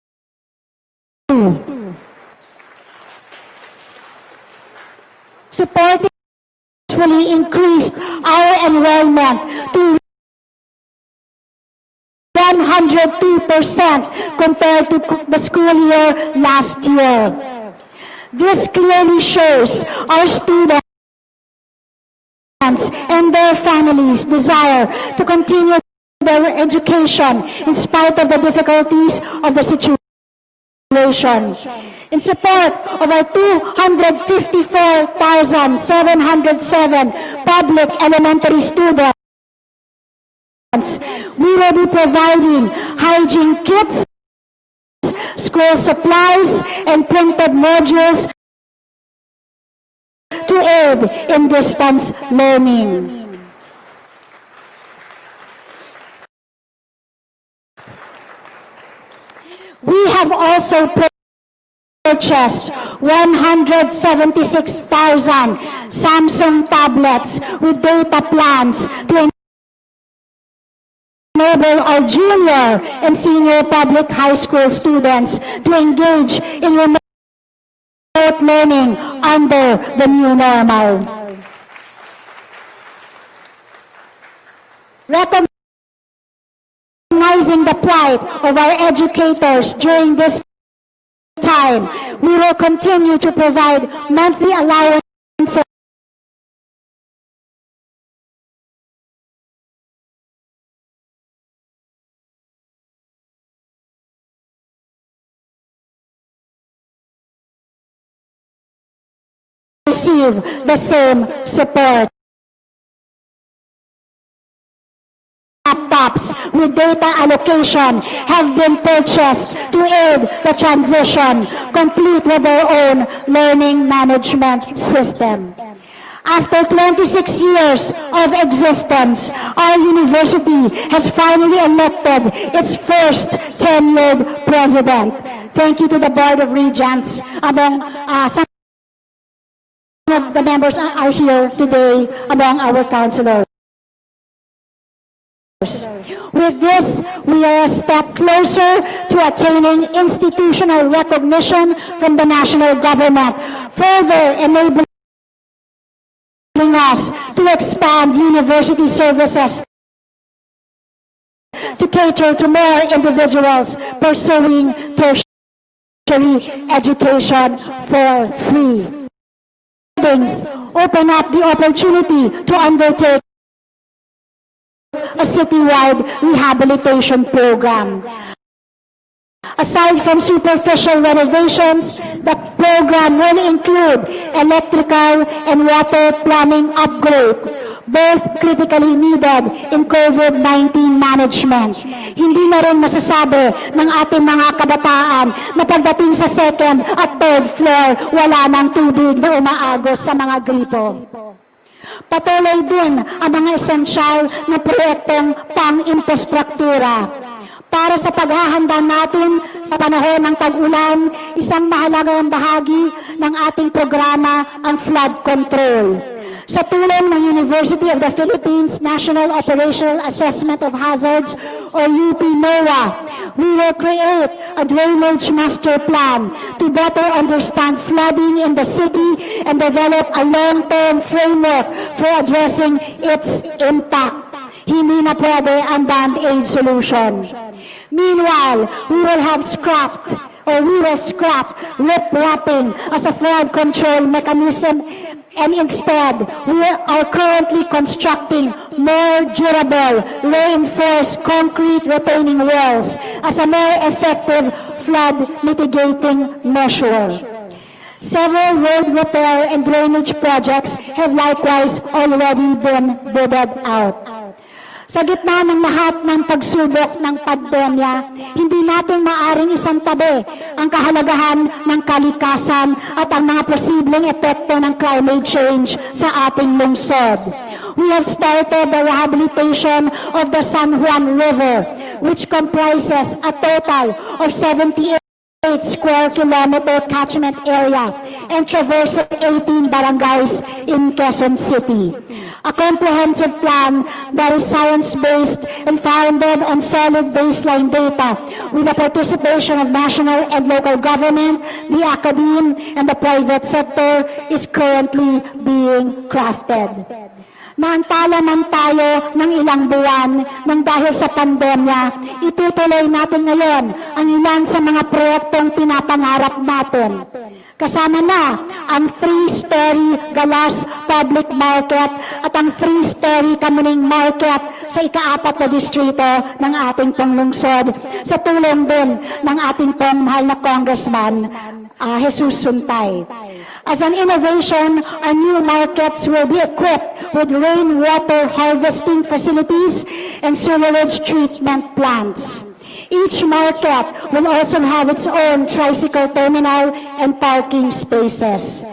Supporting successfully increased our enrollment to 102% compared to the school year last year. This clearly shows our students and their families' desire to continue their education in spite of the difficulties of the situation. In support of our 254,707 public elementary students, We will be providing hygiene kits, school supplies, and printed modules to aid in distance learning. We have also purchased 176,000 Samsung tablets with data plans to enable our junior and senior public high school students to engage in remote learning under the new normal. Recognizing the plight of our educators during this time, we will continue to provide monthly allowances receive the same support. Laptops with data allocation have been purchased to aid the transition, complete with their own learning management system. After 26 years of existence, our university has finally elected its first tenured president. Thank you to the Board of Regents. Among some of the members are here today among our councilors. With this, we are a step closer to attaining institutional recognition from the national government, further enabling us to expand university services to cater to more individuals pursuing tertiary education for free. Open up the opportunity to undertake a citywide rehabilitation program. Aside from superficial renovations, the program will include electrical and water plumbing upgrade, both critically needed in COVID-19 management. Hindi na rin masasabi ng ating mga kabataan na pagdating sa second at third floor, wala ng tubig na umaagos sa mga gripo. Patuloy din ang mga esensyal na proyektong pang-infrastruktura. Para sa paghahanda natin sa panahon ng tag-ulan, isang mahalagang bahagi ng ating programa ang flood control. Sa tulong ng University of the Philippines National Operational Assessment of Hazards or UP-NOAA, we will create a drainage master plan to better understand flooding in the city and develop a long-term framework for addressing its impact. Hindi na pwede ang band-aid solution. Meanwhile, we will scrap rip-wrapping as a flood control mechanism, and instead, we are currently constructing more durable, reinforced concrete retaining walls as a more effective flood mitigating measure. Several road repair and drainage projects have likewise already been bidded out. Sa gitna ng lahat ng pagsubok ng pandemya, hindi natin maaring isantabi ang kahalagahan ng kalikasan at ang mga posibleng epekto ng climate change sa ating lungsod. We have started the rehabilitation of the San Juan River, which comprises a total of 78 square kilometer catchment area and traverses 18 barangays in Quezon City. A comprehensive plan that is science-based and founded on solid baseline data with the participation of national and local government, the academe, and the private sector is currently being crafted. Naantala man tayo ng ilang buwan nang dahil sa pandemya, itutuloy natin ngayon ang ilan sa mga proyektong pinapangarap natin. Kasama na ang 3-story Galas Public Market at ang 3-story Kamuning Market sa ika-4 na distrito ng ating panglungsod sa tulong din ng ating pong mahal na Congressman Jesus Suntay. As an innovation, our new markets will be equipped with rainwater harvesting facilities and sewerage treatment plants. Each market will also have its own tricycle terminal and parking spaces.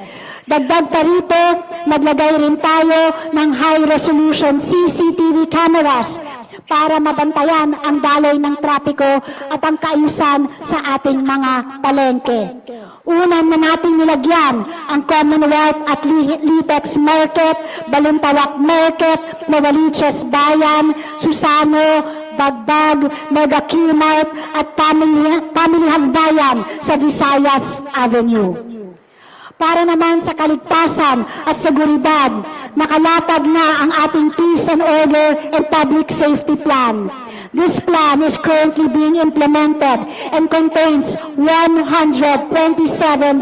Dagdag pa rito, naglagay rin tayo ng high-resolution CCTV cameras para mabantayan ang daloy ng trapiko at ang kaayusan sa ating mga palengke. Unan na natin nilagyan ang Commonwealth at Litex Market, Balintawak Market, Novaliches Bayan, Susano, Bagbag, Mega Kmart at Pamilihang Bayan sa Visayas Avenue. Para naman sa kaligtasan at seguridad, nakalatag na ang ating Peace and Order and Public Safety Plan. This plan is currently being implemented and contains 127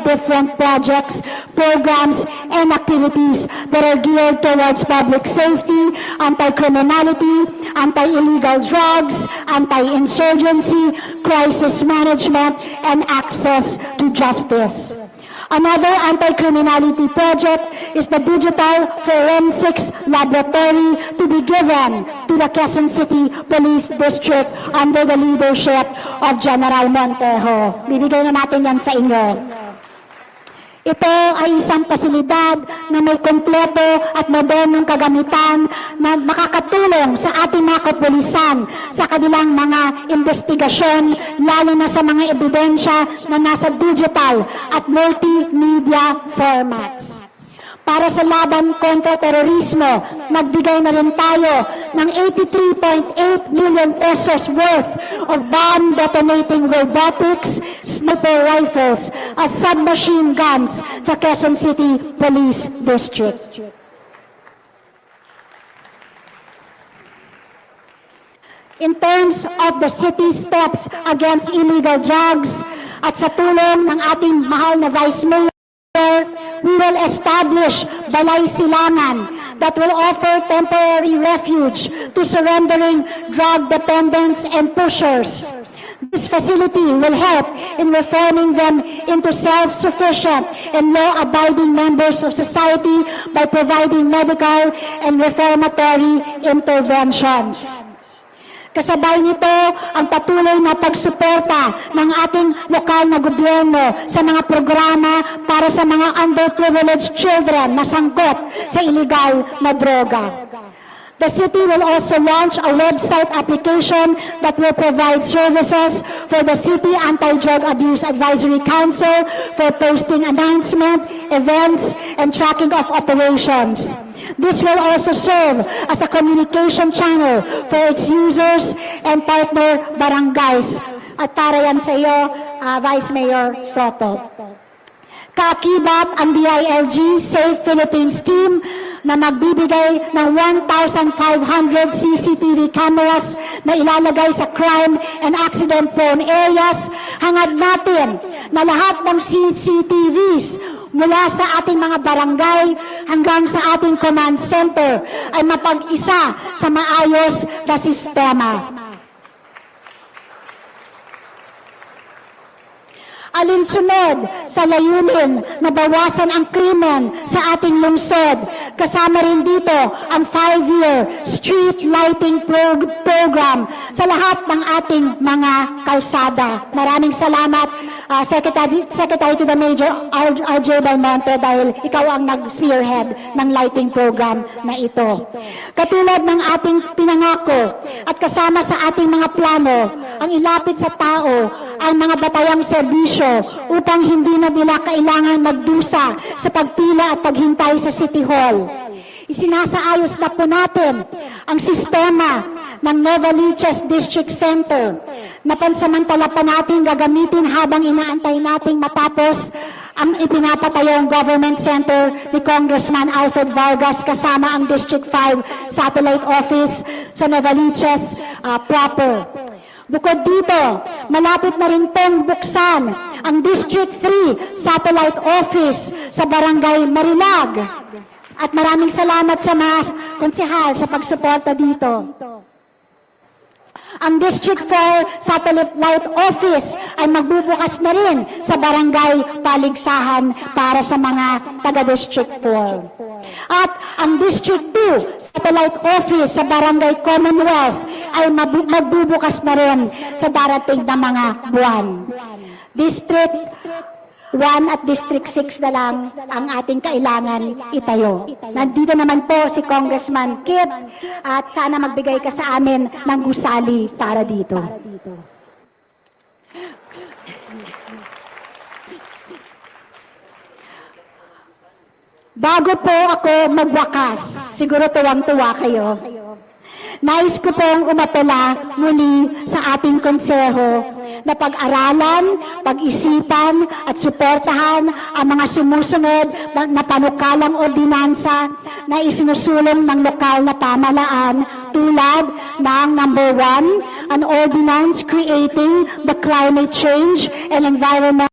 different projects, programs, and activities that are geared towards public safety, anti-criminality, anti-illegal drugs, anti-insurgency, crisis management, and access to justice. Another anti-criminality project is the Digital Forensics Laboratory to be given to the Quezon City Police District under the leadership of General Montejo. Bibigay na natin yan sa inyo. Ito ay isang pasilidad na may kompleto at modernong kagamitan na makakatulong sa ating mga kapulisan sa kanilang mga investigasyon, lalo na sa mga ebidensya na nasa digital at multimedia formats. Para sa laban kontra terorismo, nagbigay na rin tayo ng 83.8 million pesos worth of bomb-detonating robotics, sniper rifles, at submachine guns sa Quezon City Police District. In terms of the city's steps against illegal drugs, at sa tulong ng ating mahal na Vice Mayor, we will establish balay silangan that will offer temporary refuge to surrendering drug dependents and pushers. This facility will help in reforming them into self-sufficient and law-abiding members of society by providing medical and reformatory interventions. Kasabay nito ang patuloy na pagsuporta ng ating lokal na gobyerno sa mga programa para sa mga underprivileged children na sangkot sa illegal na droga. The city will also launch a website application that will provide services for the City Anti-Drug Abuse Advisory Council for posting announcements, events, and tracking of operations. This will also serve as a communication channel for its users and partner barangays. At para yan sa iyo, Vice Mayor Soto. Kaakibat ang DILG Safe Philippines team na magbibigay ng 1,500 CCTV cameras na ilalagay sa crime and accident-prone areas. Hangad natin na lahat ng CCTVs mula sa ating mga barangay hanggang sa ating command center ay mapag-isa sa maayos na sistema. Alinsunod sa layunin na bawasan ang krimen sa ating lungsod. Kasama rin dito ang 5-year street lighting program sa lahat ng ating mga kalsada. Maraming salamat, Secretary to the Major RJ BELMONTE, dahil ikaw ang nag-spearhead ng lighting program na ito. Katulad ng ating pinangako at kasama sa ating mga plano, ang ilapit sa tao ang mga batayang serbisyo upang hindi na nila kailangan magdusa sa pagpila at paghintay sa City Hall. Isinasaayos na po natin ang sistema ng Novaliches District Center na pansamantala pa natin gagamitin habang inaantay nating matapos ang ipinapatayong government center ni Congressman Alfred Vargas kasama ang District 5 Satellite Office sa Novaliches proper. Bukod dito, malapit na rin pong buksan ang District 3 Satellite Office sa Barangay Marilag. At maraming salamat sa mga konsehal sa pagsuporta dito. Ang District 4 Satellite Office ay magbubukas na rin sa barangay paligsahan para sa mga taga-District 4. At ang District 2 Satellite Office sa Barangay Commonwealth ay magbubukas na rin sa darating na mga buwan. District 1 at District 6 na lang ang ating kailangan itayo. Nandito naman po si Congressman Kit at sana magbigay ka sa amin ng gusali para dito. Bago po ako magwakas, siguro tuwang-tuwa kayo. Nais ko pong umapela muli sa ating konseho na pag-aralan, pag-isipan at suportahan ang mga sumusunod na panukalang ordinansa na isinusulong ng lokal na pamahalaan tulad ng number 1, an ordinance creating the Climate Change and Environmental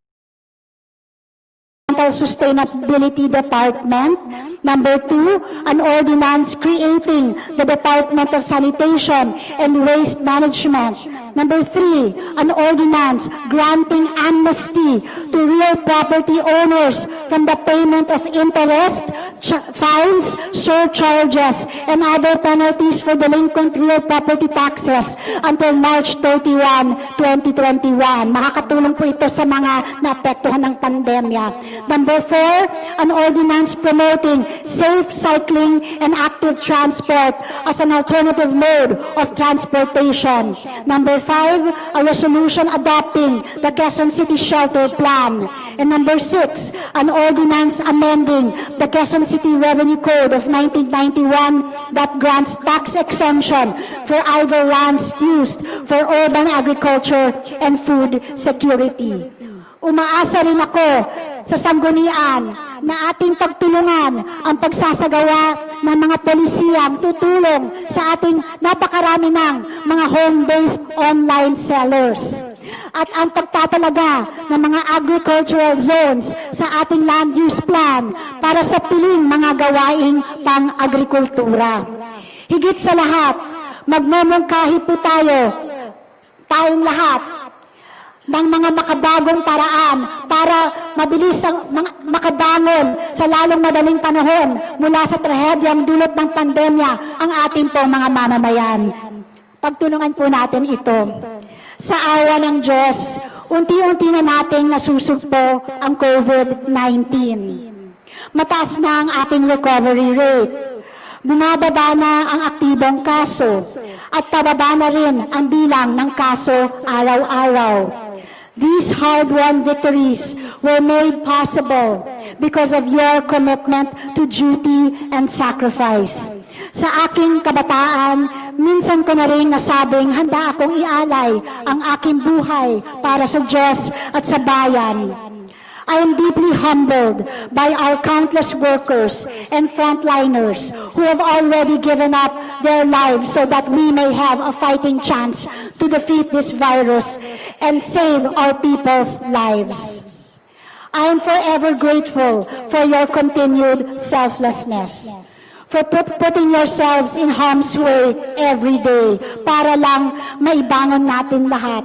Sustainability Department. Number 2, an ordinance creating the Department of Sanitation and Waste Management. Number 3, an ordinance granting amnesty to real property owners from the payment of interest, fines, surcharges, and other penalties for delinquent real property taxes until March 31, 2021. Makakatulong po ito sa mga naapektuhan ng pandemya. Number 4, an ordinance promoting safe cycling and active transport as an alternative mode of transportation. Number 5, a resolution adopting the Quezon City Shelter Plan. And number 6, an ordinance amending the Quezon City Revenue Code of 1991 that grants tax exemption for either lands used for urban agriculture and food security. Umaasa rin ako sa sanggunian na ating pagtulungan ang pagsasagawa ng mga polisiyang tutulong sa ating napakarami ng mga home-based online sellers. At ang pagtatalaga ng mga agricultural zones sa ating land use plan para sa piling mga gawaing pang-agrikultura. Higit sa lahat, magmumungkahi po tayong lahat, ng mga makabagong paraan para mabilis ang makabangon sa lalong madaling panahon mula sa trahedyang dulot ng pandemya ang ating pong mga mamamayan. Pagtulungan po natin ito. Sa awa ng Diyos, unti-unti na nating nasusugpo ang COVID-19. Mataas na ang ating recovery rate. Bumababa na ang aktibong kaso at pababa na rin ang bilang ng kaso araw-araw. These hard-won victories were made possible because of your commitment to duty and sacrifice. Sa aking kabataan, minsan ko na rin nasabing handa akong ialay ang aking buhay para sa Diyos at sa bayan. I am deeply humbled by our countless workers and frontliners who have already given up their lives so that we may have a fighting chance to defeat this virus and save our people's lives. I am forever grateful for your continued selflessness, for putting yourselves in harm's way every day para lang maibangon natin lahat.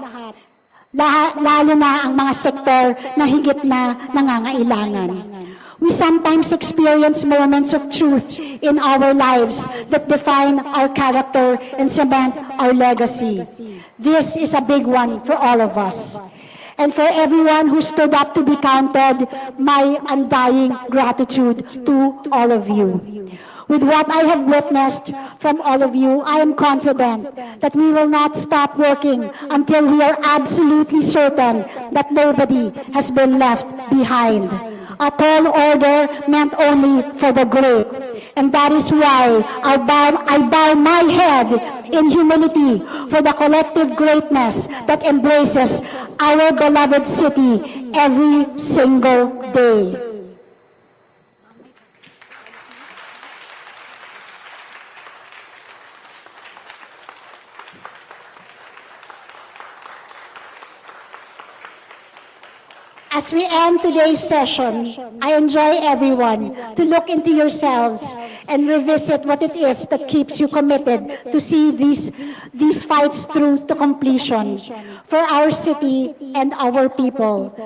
Lalo na ang mga sektor na higit na nangangailangan. We sometimes experience moments of truth in our lives that define our character and cement our legacy. This is a big one for all of us. And for everyone who stood up to be counted, my undying gratitude to all of you. With what I have witnessed from all of you, I am confident that we will not stop working until we are absolutely certain that nobody has been left behind. A tall order meant only for the great. And that is why I bow my head in humility for the collective greatness that embraces our beloved city every single day. As we end today's session, I enjoy everyone to look into yourselves and revisit what it is that keeps you committed to see these fights through to completion for our city and our people.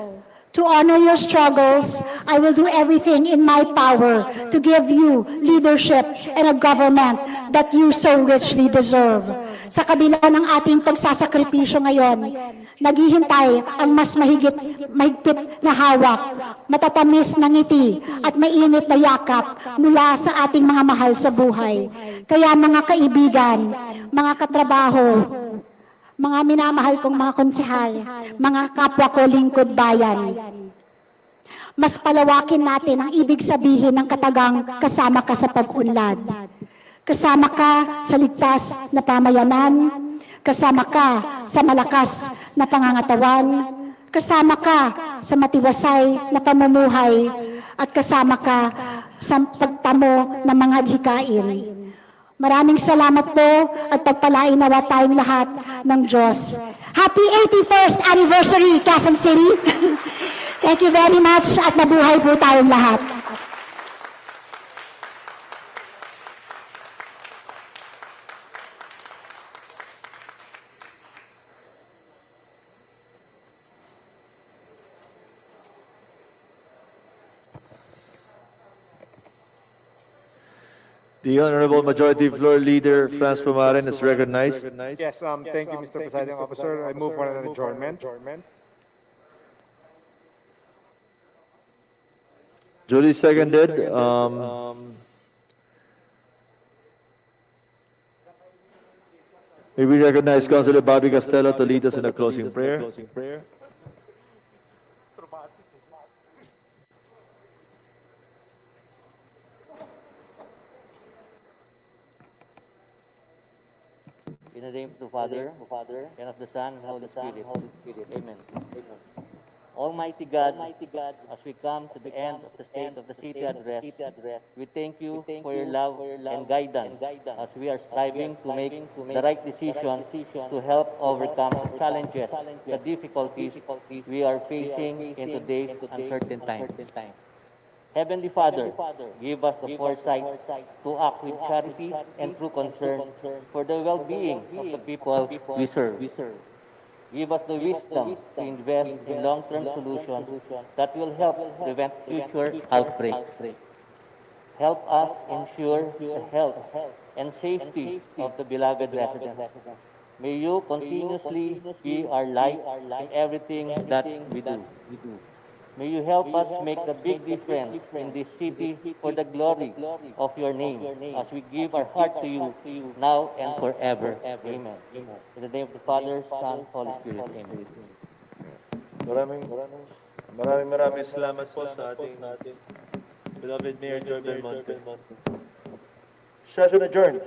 To honor your struggles, I will do everything in my power to give you leadership and a government that you so richly deserve. Sa kabila ng ating pagsasakripisyo ngayon, naghihintay ang mas mahigpit na hawak, matatamis na ngiti at mainit na yakap mula sa ating mga mahal sa buhay. Kaya mga kaibigan, mga katrabaho, mga minamahal kong mga konsehal, mga kapwa ko lingkod bayan, mas palawakin natin ang ibig sabihin ng katagang kasama ka sa pag-unlad. Kasama ka sa ligtas na pamayanan, kasama ka sa malakas na pangangatawan, kasama ka sa matiwasay na pamumuhay, at kasama ka sa pagtamo ng mga adhikain. Maraming salamat po at pagpalain nawa tayong lahat ng Diyos. Happy 81st anniversary, Quezon City! Thank you very much at mabuhay po tayong lahat. The Honorable Majority Floor Leader Franz Pumaren is recognized. Yes, thank you, Mr. Presiding Officer. I move for an adjournment. Duly seconded. May we recognize Councilor Bobby Castello to lead us in a closing prayer. In the name of the Father, and of the Son, and of the Holy Spirit. Amen. Almighty God, as we come to the end of the State of the City address, we thank you for your love and guidance as we are striving to make the right decisions to help overcome the challenges, the difficulties we are facing in today's uncertain times. Heavenly Father, give us the foresight to act with charity and true concern for the well-being of the people we serve. Give us the wisdom to invest in long-term solutions that will help prevent future outbreaks. Help us ensure the health and safety of the beloved residents. May you continuously be our light in everything that we do. May you help us make a big difference in this city for the glory of your name as we give our heart to you now and forever. Amen. In the name of the Father, Son, Holy Spirit. Amen. Maraming salamat po sa ating beloved Mayor Joy Belmonte. Session adjourned.